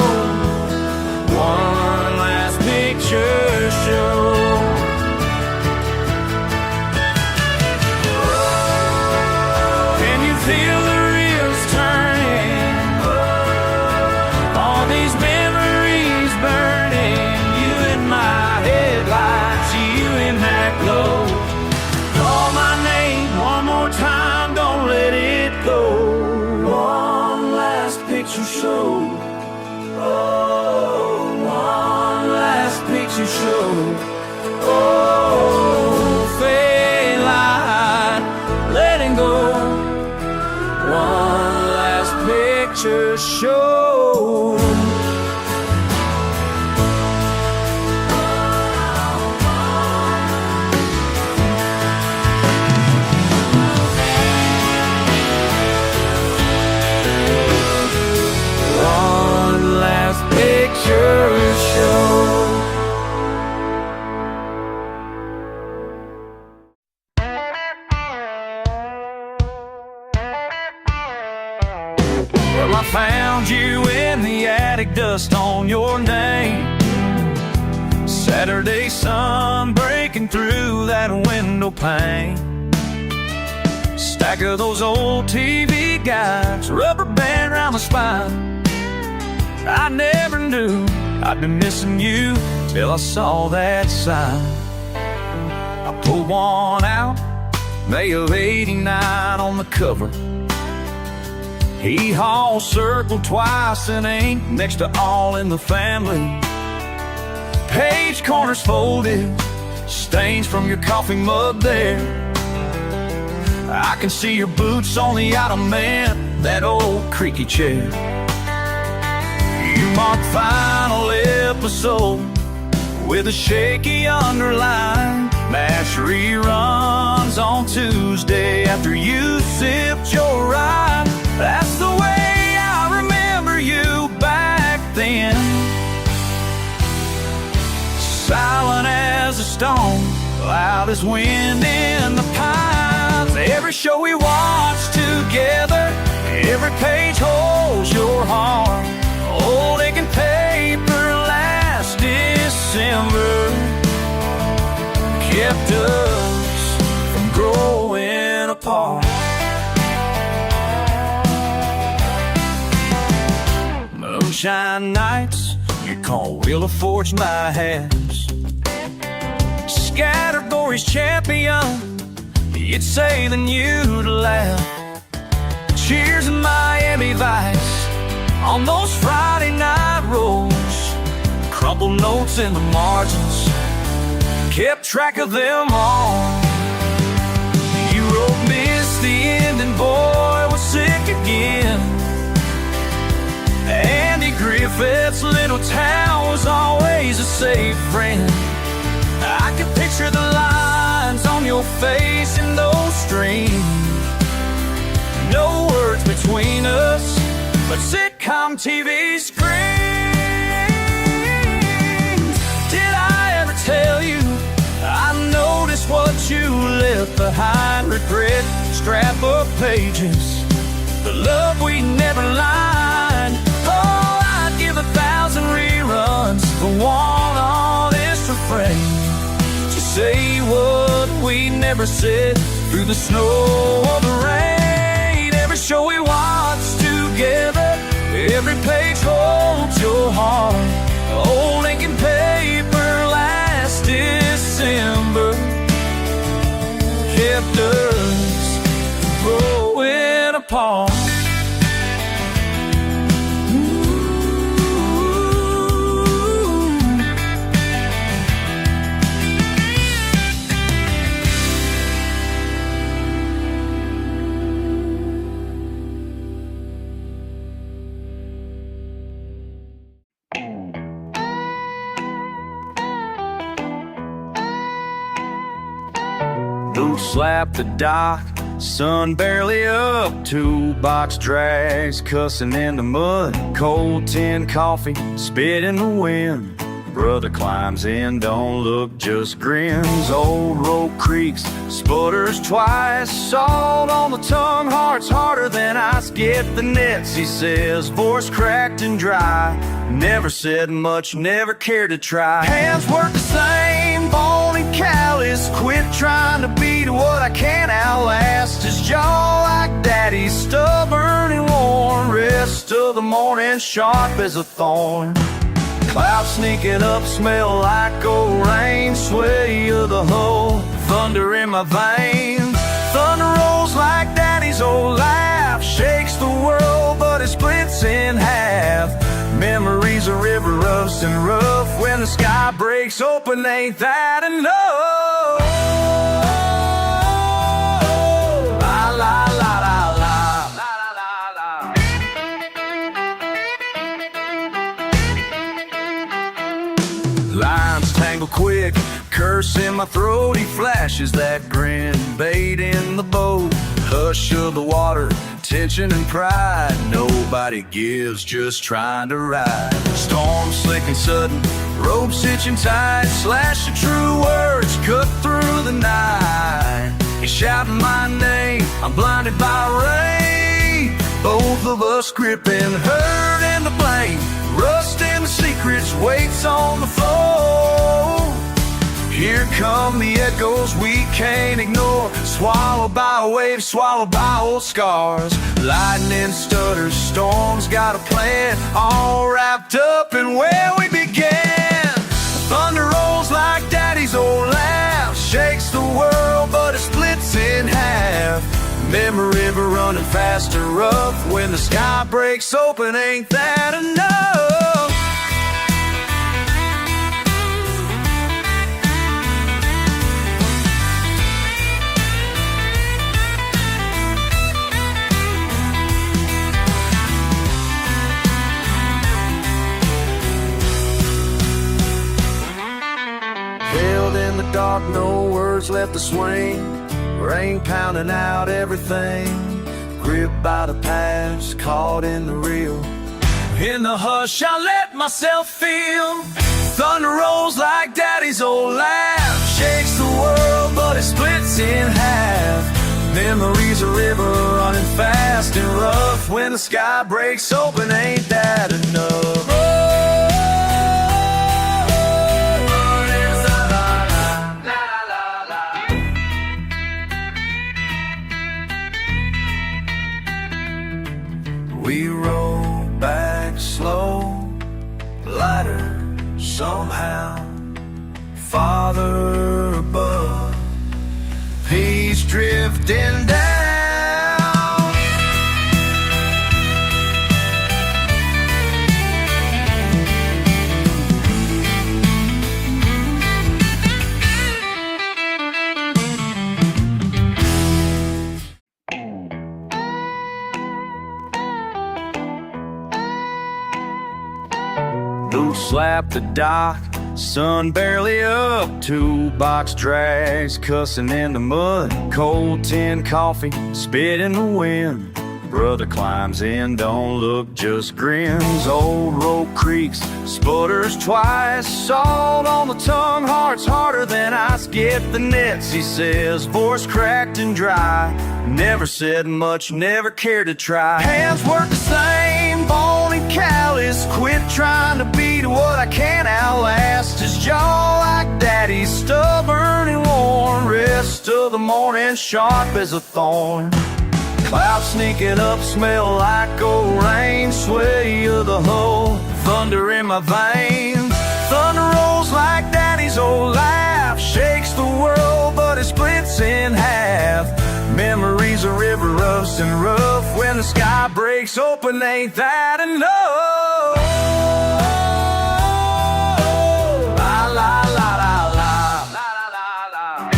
One last picture show. Can you feel the reels turning? All these memories burning. You in my headlights, you in that glow. Call my name one more time, don't let it go. One last picture show. Oh, one last picture show. Oh, fade line, letting go. One last picture show. One last picture show. just on your name. Saturday sun breaking through that window pane. Stack of those old TV guides, rubber band around my spine. I never knew I'd been missing you till I saw that sign. I pulled one out, May of '89 on the cover. Hee-haw circled twice in ink next to All in the Family. Page corners folded, stains from your coffee mug there. I can see your boots on the ottoman, that old creaky chair. You mark final episode with a shaky underline. Mash reruns on Tuesday after you sipped your ride. That's the way I remember you back then. Silent as a stone, loud as wind in the pines. Every show we watched together, every page holds your heart. Old ink and paper last December kept us from growing apart. Moonshine nights, you call Wheel of Fortune my hands. Scattered glory's champion, you'd say then you'd laugh. Cheers in Miami Vice on those Friday night rolls. Crumpled notes in the margins, kept track of them all. You wrote miss the ending, boy was sick again. Andy Griffith's little town was always a safe friend. I can picture the lines on your face in those streams. No words between us, but sitcom TV screens. Did I ever tell you I noticed what you left behind? Regret, scrap of pages, the love we never lined. Oh, I'd give 1,000 reruns for one honest refrain to say what we never said through the snow or the rain. Every show we watched together, every page holds your heart. Old ink and paper last December kept us growing apart. Boot slap the dock, sun barely up, toolbox drags, cussing in the mud, cold tin coffee, spit in the wind. Brother climbs in, don't look, just grins. Old rope creaks, sputters twice, salt on the tongue, heart's harder than ice. Get the nets, he says, voice cracked and dry. Never said much, never cared to try. Hands work the same, bone and callous. Quit trying to beat what I can't outlast. His jaw like daddy's, stubborn and worn. Rest of the morning sharp as a thorn. Clouds sneaking up, smell like old rain. Sway of the hull, thunder in my veins. Thunder rolls like daddy's old laugh. Shakes the world, but it splits in half. Memories a river rough and rough. When the sky breaks open, ain't that enough? La la la la la, la la la la. Lines tangle quick, curse in my throat. He flashes that grin, bait in the boat. Hush of the water, tension and pride. Nobody gives, just trying to ride. Storm slick and sudden, ropes hitching tight. Slash of true words, cut through the night. He's shouting my name, I'm blinded by rain. Both of us gripping, hurt and the blame. Rust and the secrets waits on the floor. Here come the echoes we can't ignore. Swallowed by a wave, swallowed by old scars. Lightning stutters, storms got a plan, all wrapped up in where we began. Thunder rolls like daddy's old laugh, shakes the world but it splits in half. Memory river running fast and rough. When the sky breaks open, ain't that enough? Held in the dark, no words left to swing. Rain pounding out everything. Gripped by the past, caught in the real. In the hush, I let myself feel. Thunder rolls like daddy's old laugh, shakes the world, but it splits in half. Memories a river running fast and rough. When the sky breaks open, ain't that enough? We roll back slow, lighter somehow. Father above, he's drifting down. Boots slap the dock, sun barely up. Toolbox drags, cussing in the mud. Cold tin coffee, spit in the wind. Brother climbs in, don't look, just grins. Old rope creaks, sputters twice. Salt on the tongue, heart's harder than ice. Get the nets, he says, voice cracked and dry. Never said much, never cared to try. Hands work the same, bone and callous. Quit trying to beat what I can't outlast. His jaw like daddy's, stubborn and worn. Rest of the morning sharp as a thorn. Clouds sneaking up, smell like old rain. Sway of the hull, thunder in my veins. Thunder rolls like daddy's old laugh, shakes the world but it splits in half. Memories a river, rust and rough. When the sky breaks open, ain't that enough? La la la la la, la la la la.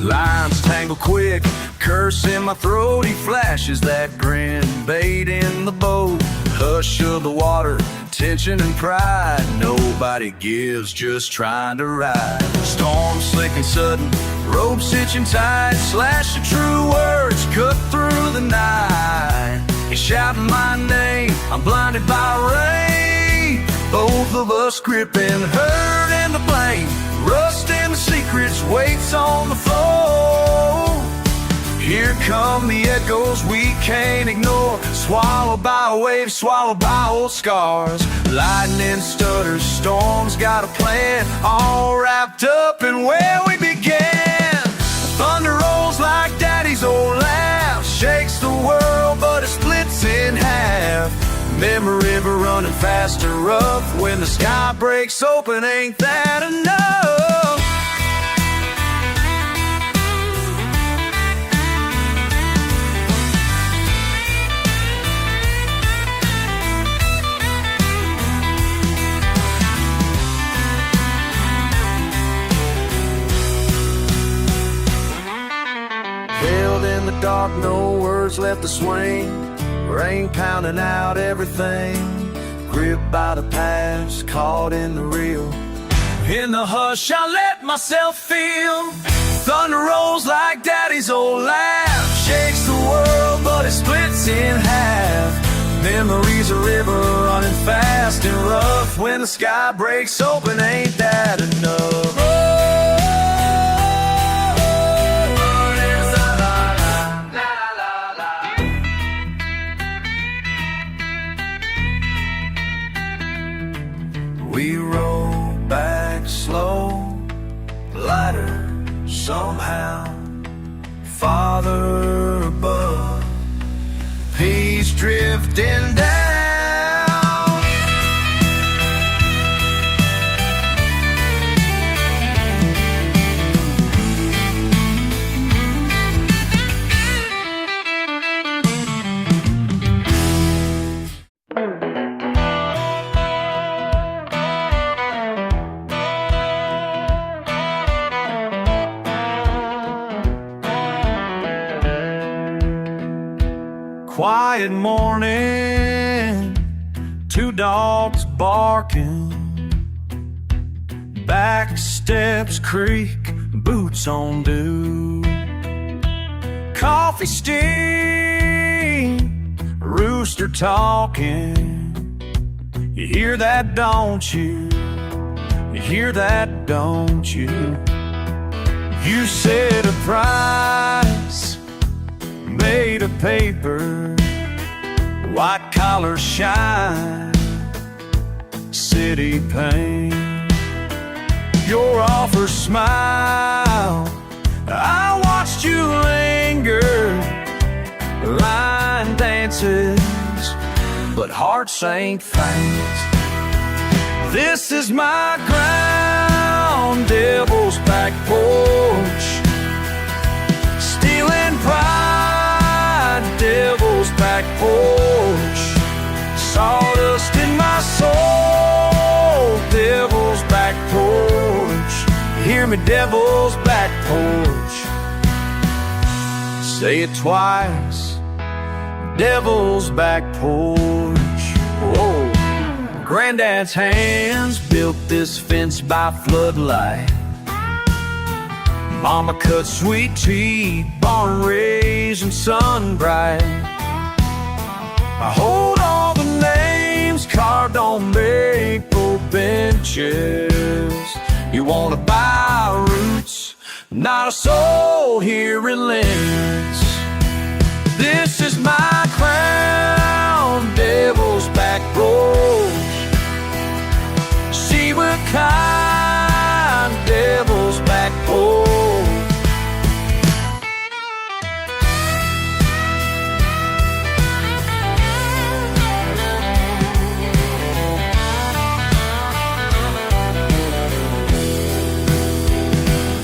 Lines tangle quick, curse in my throat. He flashes that grin, bait in the boat. Hush of the water, tension and pride. Nobody gives, just trying to ride. Storm slick and sudden, ropes hitching tight. Slash of true words, cut through the night. He's shouting my name, I'm blinded by rain. Both of us gripping, hurt and the blame. Rust and the secrets waits on the floor. Here come the echoes we can't ignore. Swallowed by a wave, swallowed by old scars. Lightning stutters, storms got a plan, all wrapped up in where we began. Thunder rolls like daddy's old laugh, shakes the world but it splits in half. Memory river running fast and rough. When the sky breaks open, ain't that enough? Held in the dark, no words left to swing. Rain pounding out everything. Gripped by the past, caught in the real. In the hush, I let myself feel. Thunder rolls like daddy's old laugh, shakes the world but it splits in half. Memories a river running fast and rough. When the sky breaks open, ain't that enough? We roll back slow, lighter somehow. Father above, peace drifting down. Quiet morning, two dogs barking, back steps creak, boots on dew, coffee steam, rooster talking. You hear that, don't you? You hear that, don't you? You set a price made of paper, white collar shine, city paint. Your offer smile, I watched you linger. Line dances, but hearts ain't faint. This is my ground, devil's back porch, stealing pride, devil's back porch, sawdust in my soul, devil's back porch. Hear me, devil's back porch. Say it twice, devil's back porch. Whoa. Granddad's hands built this fence by floodlight. Mama cut sweet tea, barn raising sun bright. I hold all the names carved on maple benches. You wanna buy roots, not a soul here relents. This is my crown, devil's back porch. See we're kind, devil's back porch.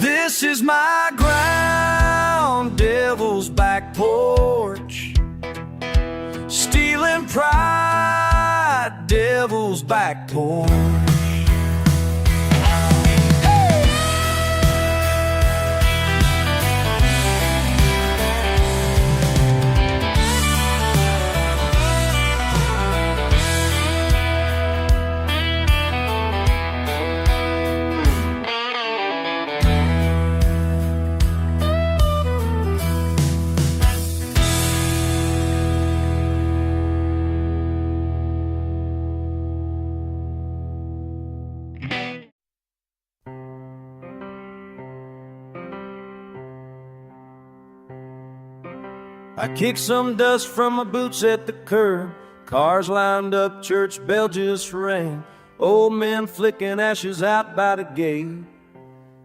This is my ground, devil's back porch. Stealing pride, devil's back porch. I kicked some dust from my boots at the curb. Cars lined up, church bell just rang. Old men flicking ashes out by the gate,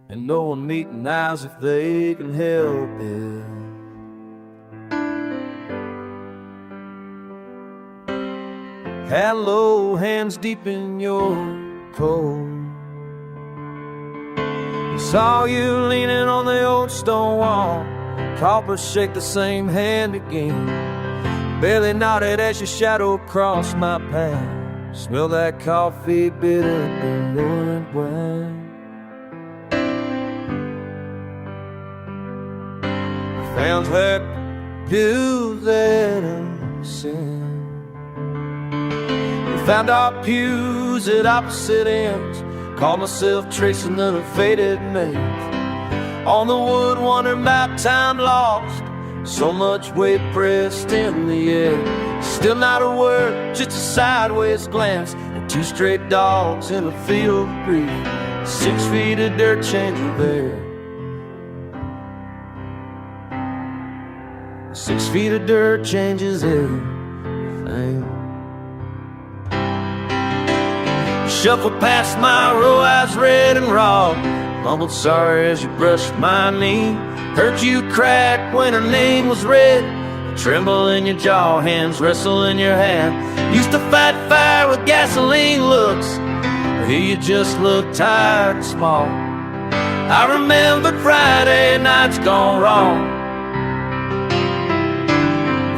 and no one meeting eyes if they can help it. Hello, hands deep in your coat. Saw you leaning on the old stone wall. Coppers shake the same hand again. Barely nodded as your shadow crossed my path. Smell that coffee, bitter and lurid wine. Found her pews that I've seen. Found our pews at opposite ends. Caught myself tracing an faded maze. On the wood, wondering about time lost. So much weight pressed in the air. Still not a word, just a sideways glance. And two straight dogs in a field of grief. 6 feet of dirt changing there. 6 feet of dirt changes everything. shuffle past my row, eyes red and raw. Mumbled sorry as you brushed my knee. Heard you crack when her name was read. Tremble in your jaw, hands wrestle in your hand. Used to fight fire with gasoline looks. Here you just look tired and small. I remembered Friday nights gone wrong.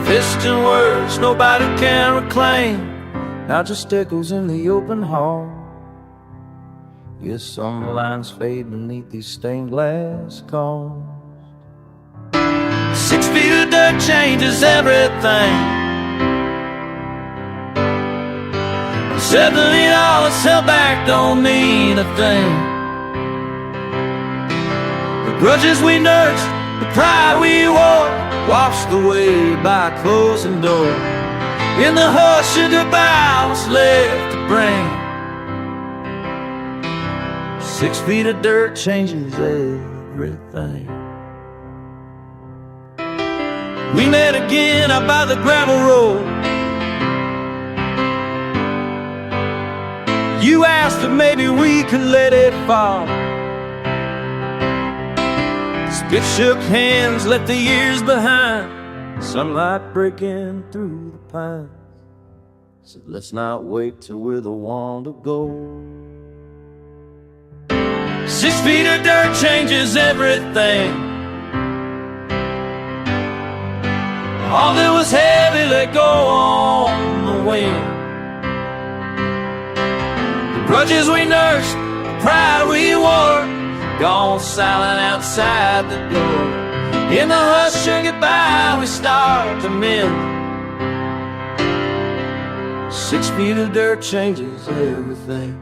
Fists and words nobody can reclaim, now just echoes in the open hall. Yes, some lines fade beneath these stained glass calls. 6 feet of dirt changes everything. $70 held back don't mean a thing. The grudges we nursed, the pride we wore, washed away by a closing door. In the hush of goodbye, what's left to bring? 6 feet of dirt changes everything. We met again out by the gravel road. You asked if maybe we could let it fall. Spit shook hands, left the years behind. Sunlight breaking through the pines. Said let's not wait till we're the one to go. 6 feet of dirt changes everything. All that was heavy let go on the wind. The grudges we nursed, the pride we wore, gone silent outside the door. In the hush of goodbye we start to mend. 6 feet of dirt changes everything.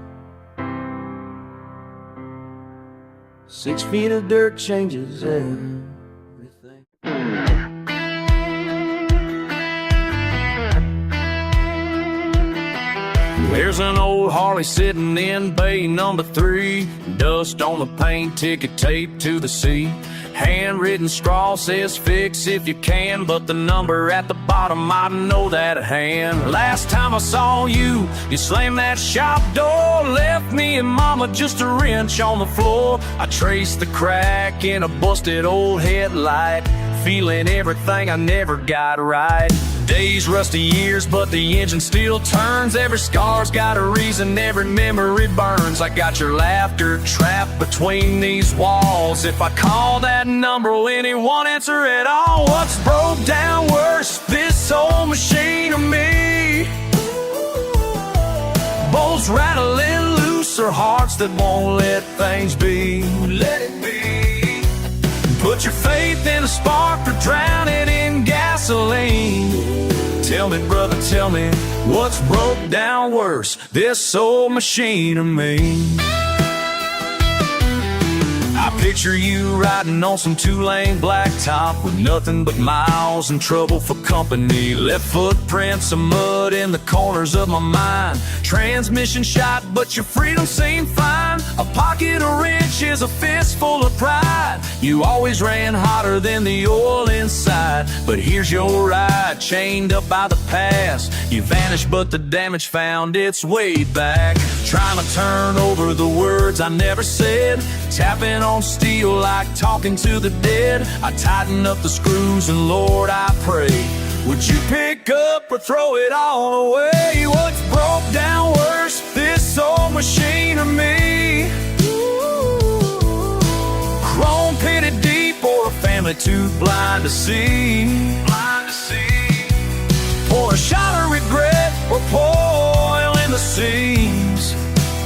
6 feet of dirt changes everything. There's an old Harley sitting in bay number 3. Dust on the paint, ticket taped to the seat. Handwritten scrawl says fix if you can, but the number at the bottom I know that at hand. Last time I saw you, you slammed that shop door, left me and mama just a wrench on the floor. I traced the crack in a busted old headlight, feeling everything I never got right. Days, rusty years, but the engine still turns. Every scar's got a reason, every memory burns. I got your laughter trapped between these walls. If I call that number, will anyone answer at all? What's broke down worse, this old machine or me? Bolts rattling loose or hearts that won't let things be. Let it be. Put your faith in a spark or drown it in gasoline. Tell me, brother, tell me, what's broke down worse, this old machine or me? I picture you riding on some 2-lane blacktop with nothing but miles and trouble for company. Left footprints of mud in the corners of my mind. Transmission shot, but your freedom seemed fine. A pocket of wrench is a fistful of pride. You always ran hotter than the oil inside. But here's your ride, chained up by the past. You vanished, but the damage found its way back. Trying to turn over the words I never said, tapping on steel like talking to the dead. I tighten up the screws and Lord I pray, would you pick up or throw it all away? What's broke down worse, this old machine or me? Chrome pitted deep or a family too blind to see? Blind to see. Pour a shot of regret or pour oil in the seams.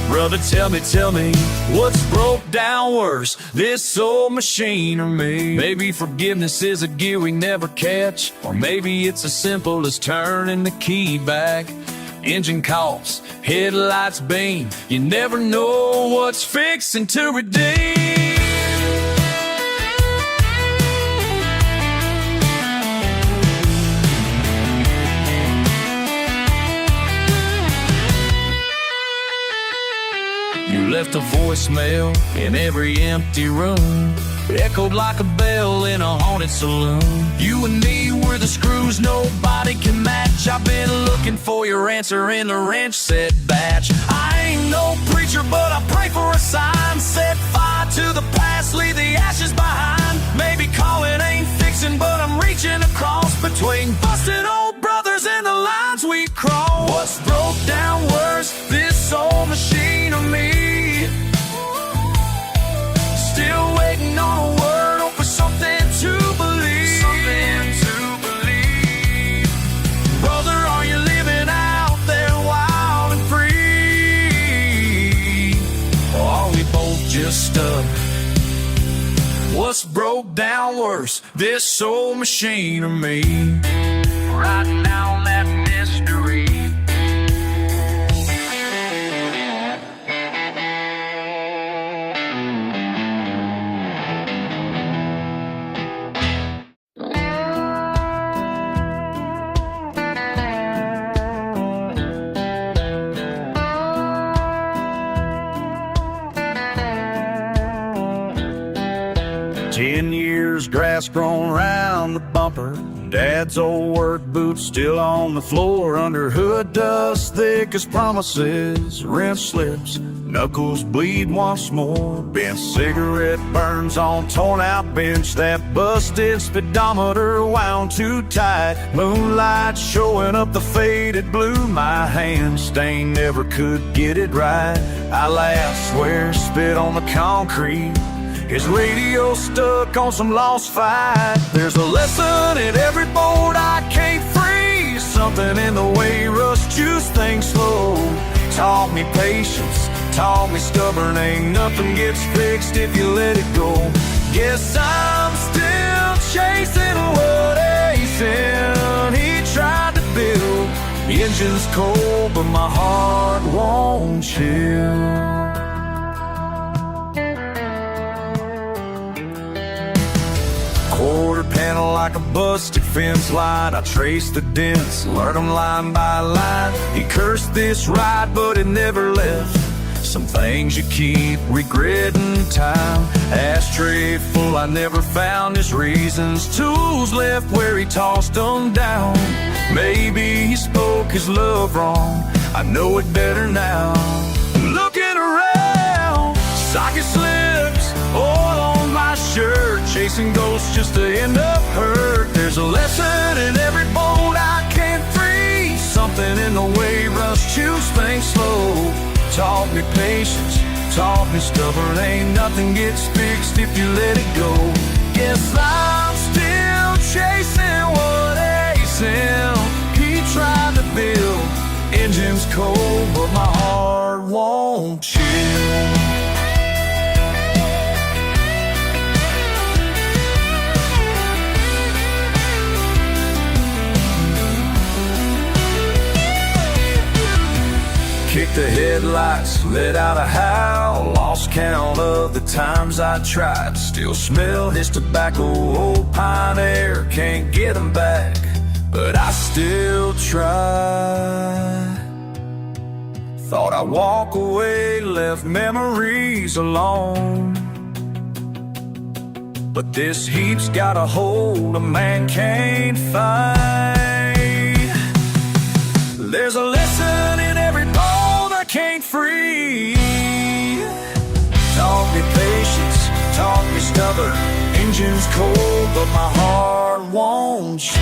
Brother, tell me, what's broke down worse, this old machine or me? Maybe forgiveness is a gear we never catch, or maybe it's as simple as turning the key back. Engine coughs, headlights beam, you never know what's fixing to redeem. You left a voicemail in every empty room. echoed like a bell in a haunted saloon. You and me were the screws nobody can match. I've been looking for your answer in the wrench set batch. I ain't no preacher, but I pray for a sign. Set fire to the past, leave the ashes behind. Maybe calling ain't fixing, but I'm reaching across between busted old brothers and the lines we cross. What's broke down worse, this old machine or me? Still waiting on a word, hope for something to believe. Something to believe. Brother, are you living out there wild and free? Or are we both just stuck? What's broke down worse, this old machine or me? Writing down that mystery. 10 years, grass grown round the bumper. Dad's old work boots still on the floor. Under hood dust thick as promises. Rim slips, knuckles bleed once more. Bent cigarette burns on torn out bench. That busted speedometer wound too tight. Moonlight showing up the faded blue. My hand stain never could get it right. I laugh, swear, spit on the concrete. His radio stuck on some lost fight. There's a lesson in every boat I can't freeze. Something in the way rust juice things slow. Taught me patience, taught me stubborn. Ain't nothing gets fixed if you let it go. Guess I'm still chasing what Ace he tried to build. The engine's cold, but my heart won't chill. Quarter panel like a busted fence line. I traced the dents, learned them line by line. He cursed this ride, but it never left. Some things you keep regretting time. Ashtray full, I never found his reasons. Tools left where he tossed them down. Maybe he spoke his love wrong, I know it better now. Looking around, socket slips, oil on my shirt. Chasing ghosts just to end up hurt. There's a lesson in every boat I can't freeze. Something in the way rust chews things slow. Taught me patience, taught me stubborn. Ain't nothing gets fixed if you let it go. Guess I'm still chasing what Ace he tried to build. Engine's cold, but my heart won't chill. Kicked the headlights, let out a howl. Lost count of the times I tried. Still smell his tobacco, old pine air. Can't get him back, but I still try. Thought I'd walk away, left memories alone. But this heap's got a hold a man can't fight. There's a lesson in every ball I can't free. Taught me patience, taught me stubborn. Engine's cold, but my heart won't chill.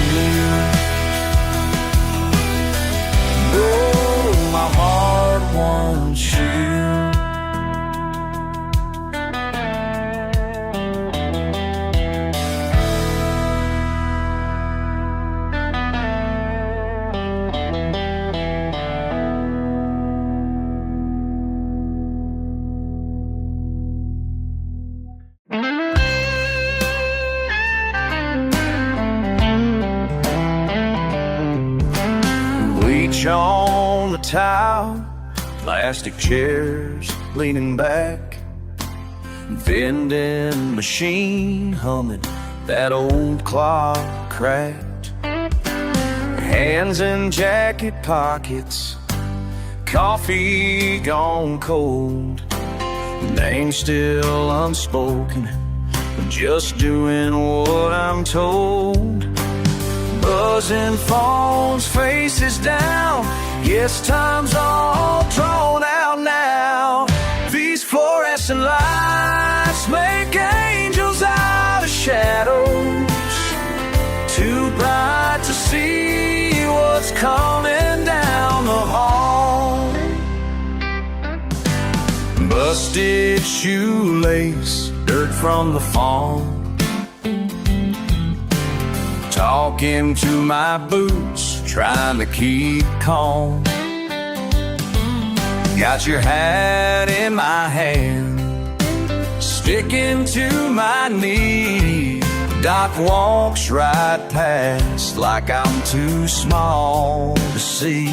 No, my heart won't chill. On the towel, plastic chairs leaning back, vending machine humming, that old clock cracked. Hands in jacket pockets, coffee gone cold, name still unspoken. just doing what I'm told. Buzzing phones, faces down, yes, time's all drawn out now. These fluorescent lights make angels out of shadows, too bright to see what's coming down the hall. Busted shoelace, dirt from the fall, talking to my boots, trying to keep calm. Got your hat in my hand, sticking to my knee. Doc walks right past like I'm too small to see.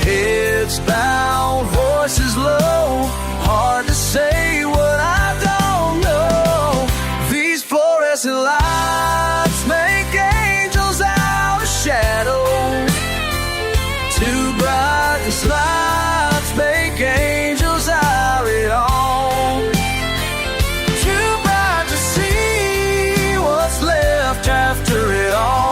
Heads bowed, voices low, hard to say what I don't know. These fluorescent lights make angels out of shadows, too bright. These lights make angels out of all, too bright to see what's left after it all.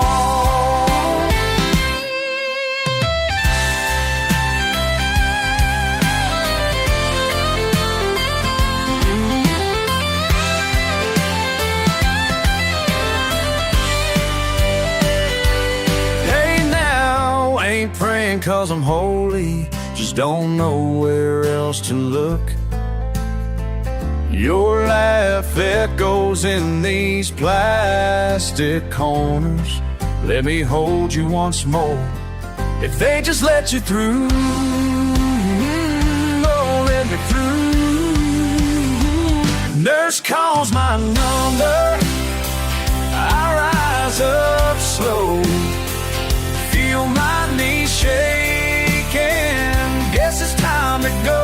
Praying 'cause I'm holy, just don't know where else to look. Your laugh echoes in these plastic corners. Let me hold you once more, if they just let you through. Oh, let me through. Nurse calls my number, I rise up slow, feel my knees shaking, guess it's time to go.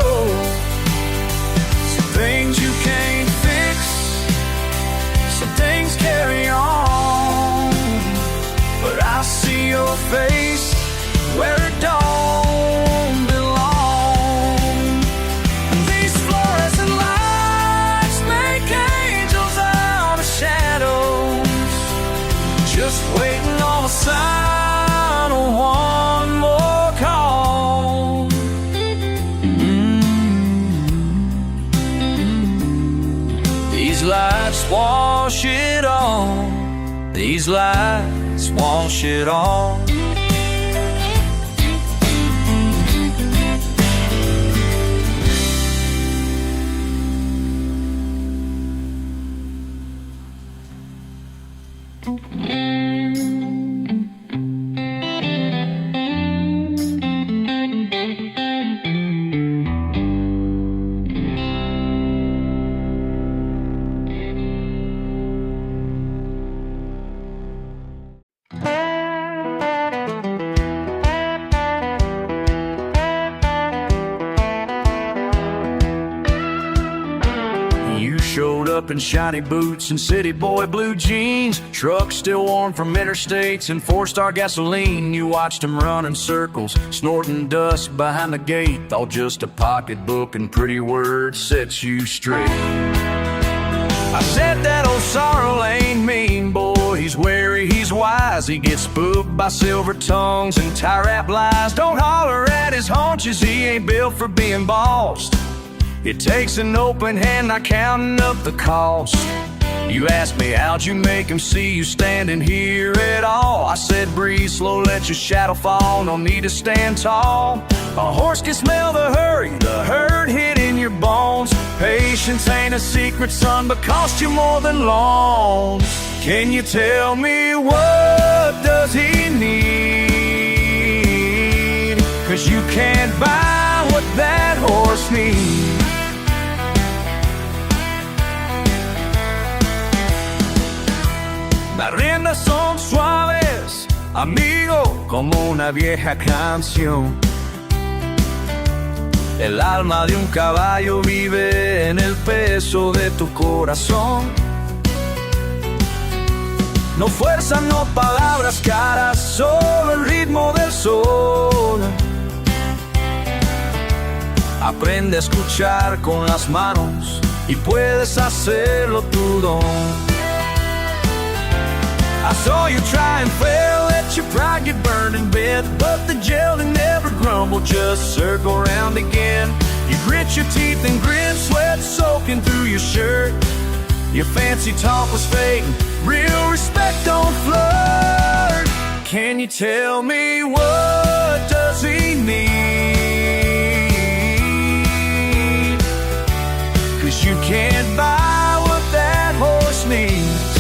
Some things you can't fix, some things carry on, but I see your face where it don't belong. These fluorescent lights make angels out of shadows, just waiting on a sign, one more call. These lights wash it all, these lights wash it all. Showed up in shiny boots and city boy blue jeans, truck still warm from interstates and 4-star gasoline. You watched him run in circles, snorting dust behind the gate. Thought just a pocketbook and pretty words sets you straight. I said that old sorrow ain't mean, boy, he's wary, he's wise. He gets spooked by silver tongues and tie-wrap lies. Don't holler at his haunches, he ain't built for being bossed. It takes an open hand, not counting up the cost. You asked me how'd you make him see you standing here at all. I said breathe slow, let your shadow fall, no need to stand tall. A horse can smell the hurry, the hurt hit in your bones. Patience ain't a secret, son, but cost you more than loans. Can you tell me what does he need? 'Cause you can't buy what that horse needs. Las riendas son suaves, amigo, como una vieja canción. El alma de un caballo vive en el peso de tu corazón. No fuerza, no palabras caras, solo el ritmo del sol. Aprende a escuchar con las manos, y puedes hacerlo todo. I saw you try and fail, let your pride get burned in bed, but the gelding never grumbled, just circle around again. You grit your teeth and grin, sweat soaking through your shirt. Your fancy talk was fading, real respect don't flirt. Can you tell me what does he need? 'Cause you can't buy what that horse needs.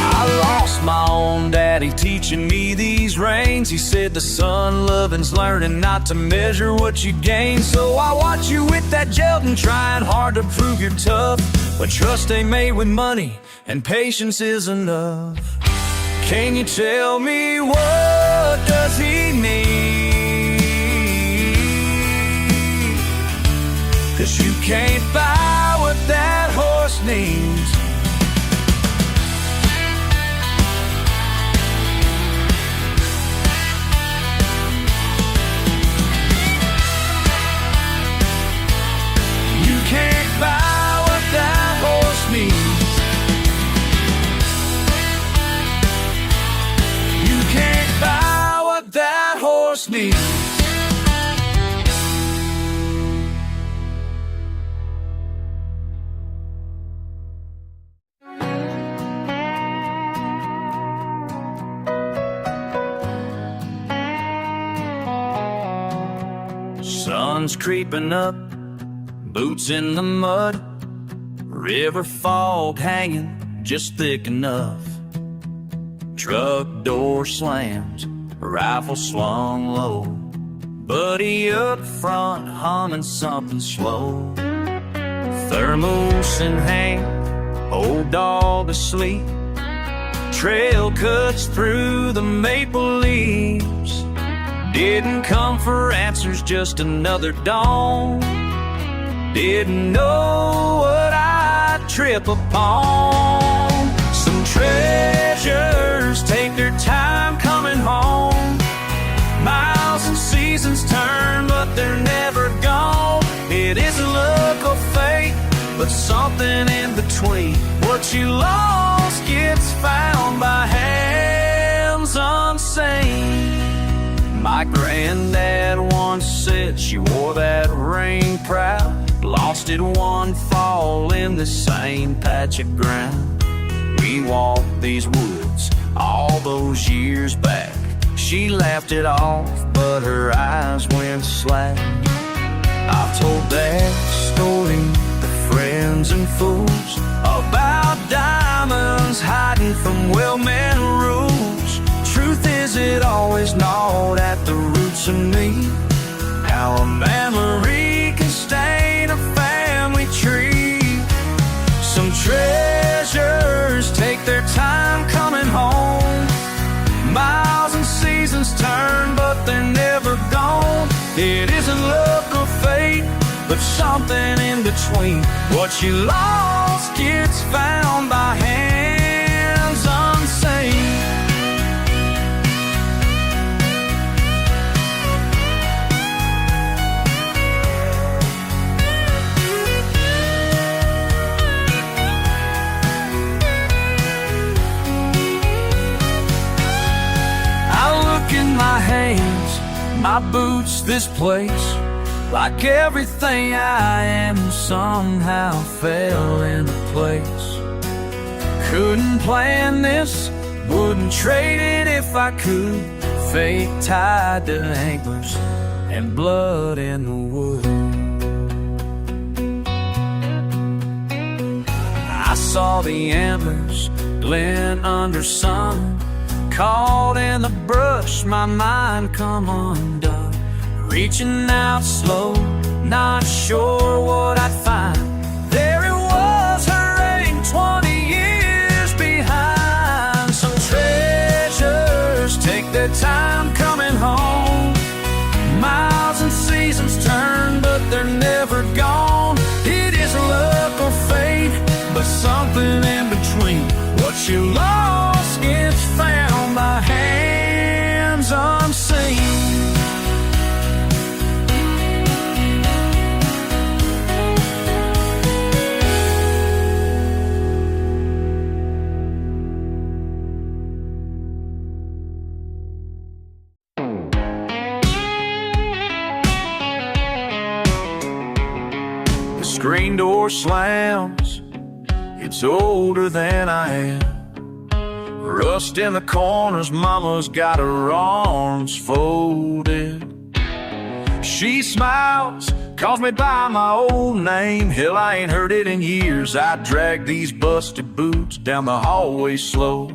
I lost my own daddy teaching me these reins. He said the son loving's learning not to measure what you gain. So I watch you with that gelding, trying hard to prove you're tough, but trust ain't made with money, and patience is enough. Can you tell me what does he need? 'Cause you can't buy what that horse needs. You can't buy what that horse needs. You can't buy what that horse needs. Sun's creeping up, boots in the mud, river fog hanging just thick enough. Truck door slams, rifle swung low, buddy up front humming something slow. Thermos in hand, old dog asleep, trail cuts through the maple leaves. Didn't come for answers, just another dawn. Didn't know what I'd trip upon. Some treasures take their time coming home. Miles and seasons turn, but they're never gone. It isn't luck or fate, but something in between. What you lost gets found by hands unseen. My granddad once said she wore that ring proud. Lost it one fall in the same patch of ground. We walked these woods all those years back. She laughed it off, but her eyes went slack. I've told that story to friends and fools about diamonds hiding from well-meant rules. Truth is, it always gnawed at the roots of me. How a memory can stain a family tree. Some treasures take their time coming home. Miles and seasons turn, but they're never gone. It isn't luck or fate, but something in between. What you lost gets found by hands unseen. My hands, my boots, this place, like everything I am somehow fell into place. Couldn't plan this, wouldn't trade it if I could. Fate tied to anklers and blood in the wood. I saw the antlers glint under sun. Caught in the brush, my mind come undone. Reaching out slow, not sure what I'd find. There it was, her ring, 20 years behind. Some treasures take their time coming home. Miles and seasons turn, but they're never gone. It isn't luck or fate, but something in between. What you lost gets found by hands unseen. screen door slams. It's older than I am. Rust in the corners, mama's got her arms folded. She smiles, calls me by my old name. Hell, I ain't heard it in years. I drag these busted boots down the hallway slow.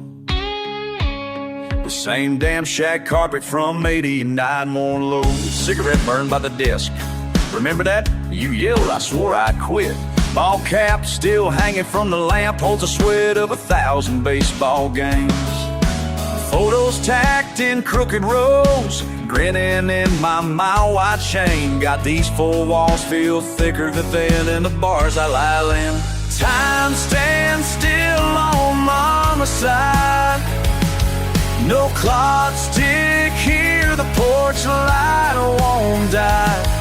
The same damn shag carpet from 89 more low. Cigarette burned by the desk. Remember that? You yelled, I swore I'd quit. Ball cap still hanging from the lamp holds the sweat of 1,000 baseball games. Photos tacked in crooked rows, grinning in my mile-wide chain. Got these 4 walls feel thicker than the bars I lie in. Time stands still on mama's side. No clocks tick here, the porch light won't die.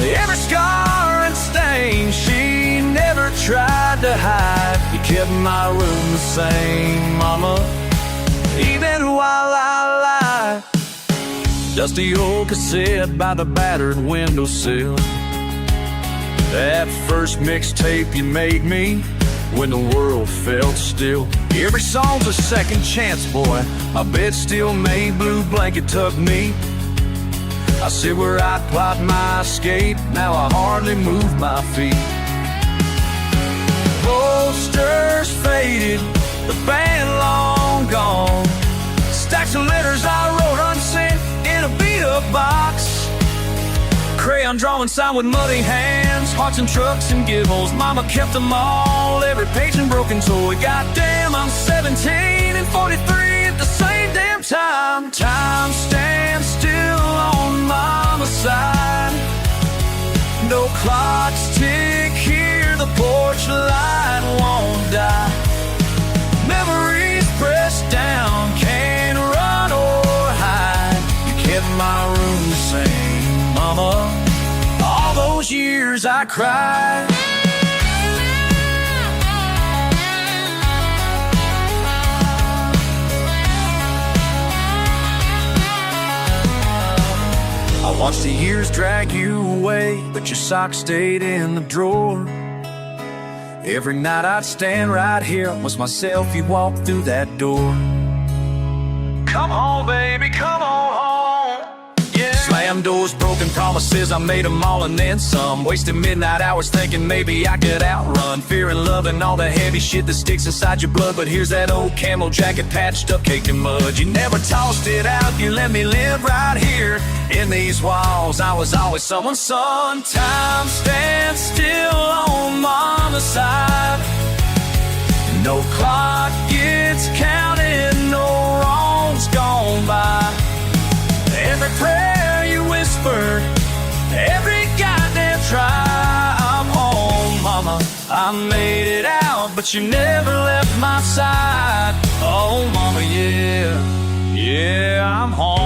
Every scar and stain she never tried to hide. You kept my room the same, mama, even while I lie. Dusty old cassette by the battered windowsill. That first mixtape you made me when the world felt still. Every song's a second chance, boy. My bed still made, blue blanket tucked me. I sit where I plot my escape, now I hardly move my feet. Posters faded, the band long gone. Stacks of letters I wrote unsent in a beat-up box. Crayon drawing signed with muddy hands, hearts and trucks and gibbles. Mama kept them all, every page and broken toy. Goddamn, I'm 17 and 43 at the same damn time. Time stands still on mama's side. No clocks tick here, the porch light won't die. Memories pressed down, can't run or hide. You kept my room the same, mama. All those years I cried. I watched the years drag you away, but your socks stayed in the drawer. Every night I'd stand right here, was myself, you'd walk through that door. Come home, baby, come on home. Yeah. Slam doors, broken promises, I made them all and then some. Wasted midnight hours thinking maybe I could outrun fear and love and all the heavy shit that sticks inside your blood. But here's that old camel jacket patched up, caked in mud. You never tossed it out, you let me live right here in these walls. I was always someone's son. Time stands still on mama's side. No clock gets counted, no wrongs gone by. Every prayer you whispered, every goddamn try. I'm home, mama, I made it out, but you never left my side. Oh, mama, yeah, yeah, I'm home.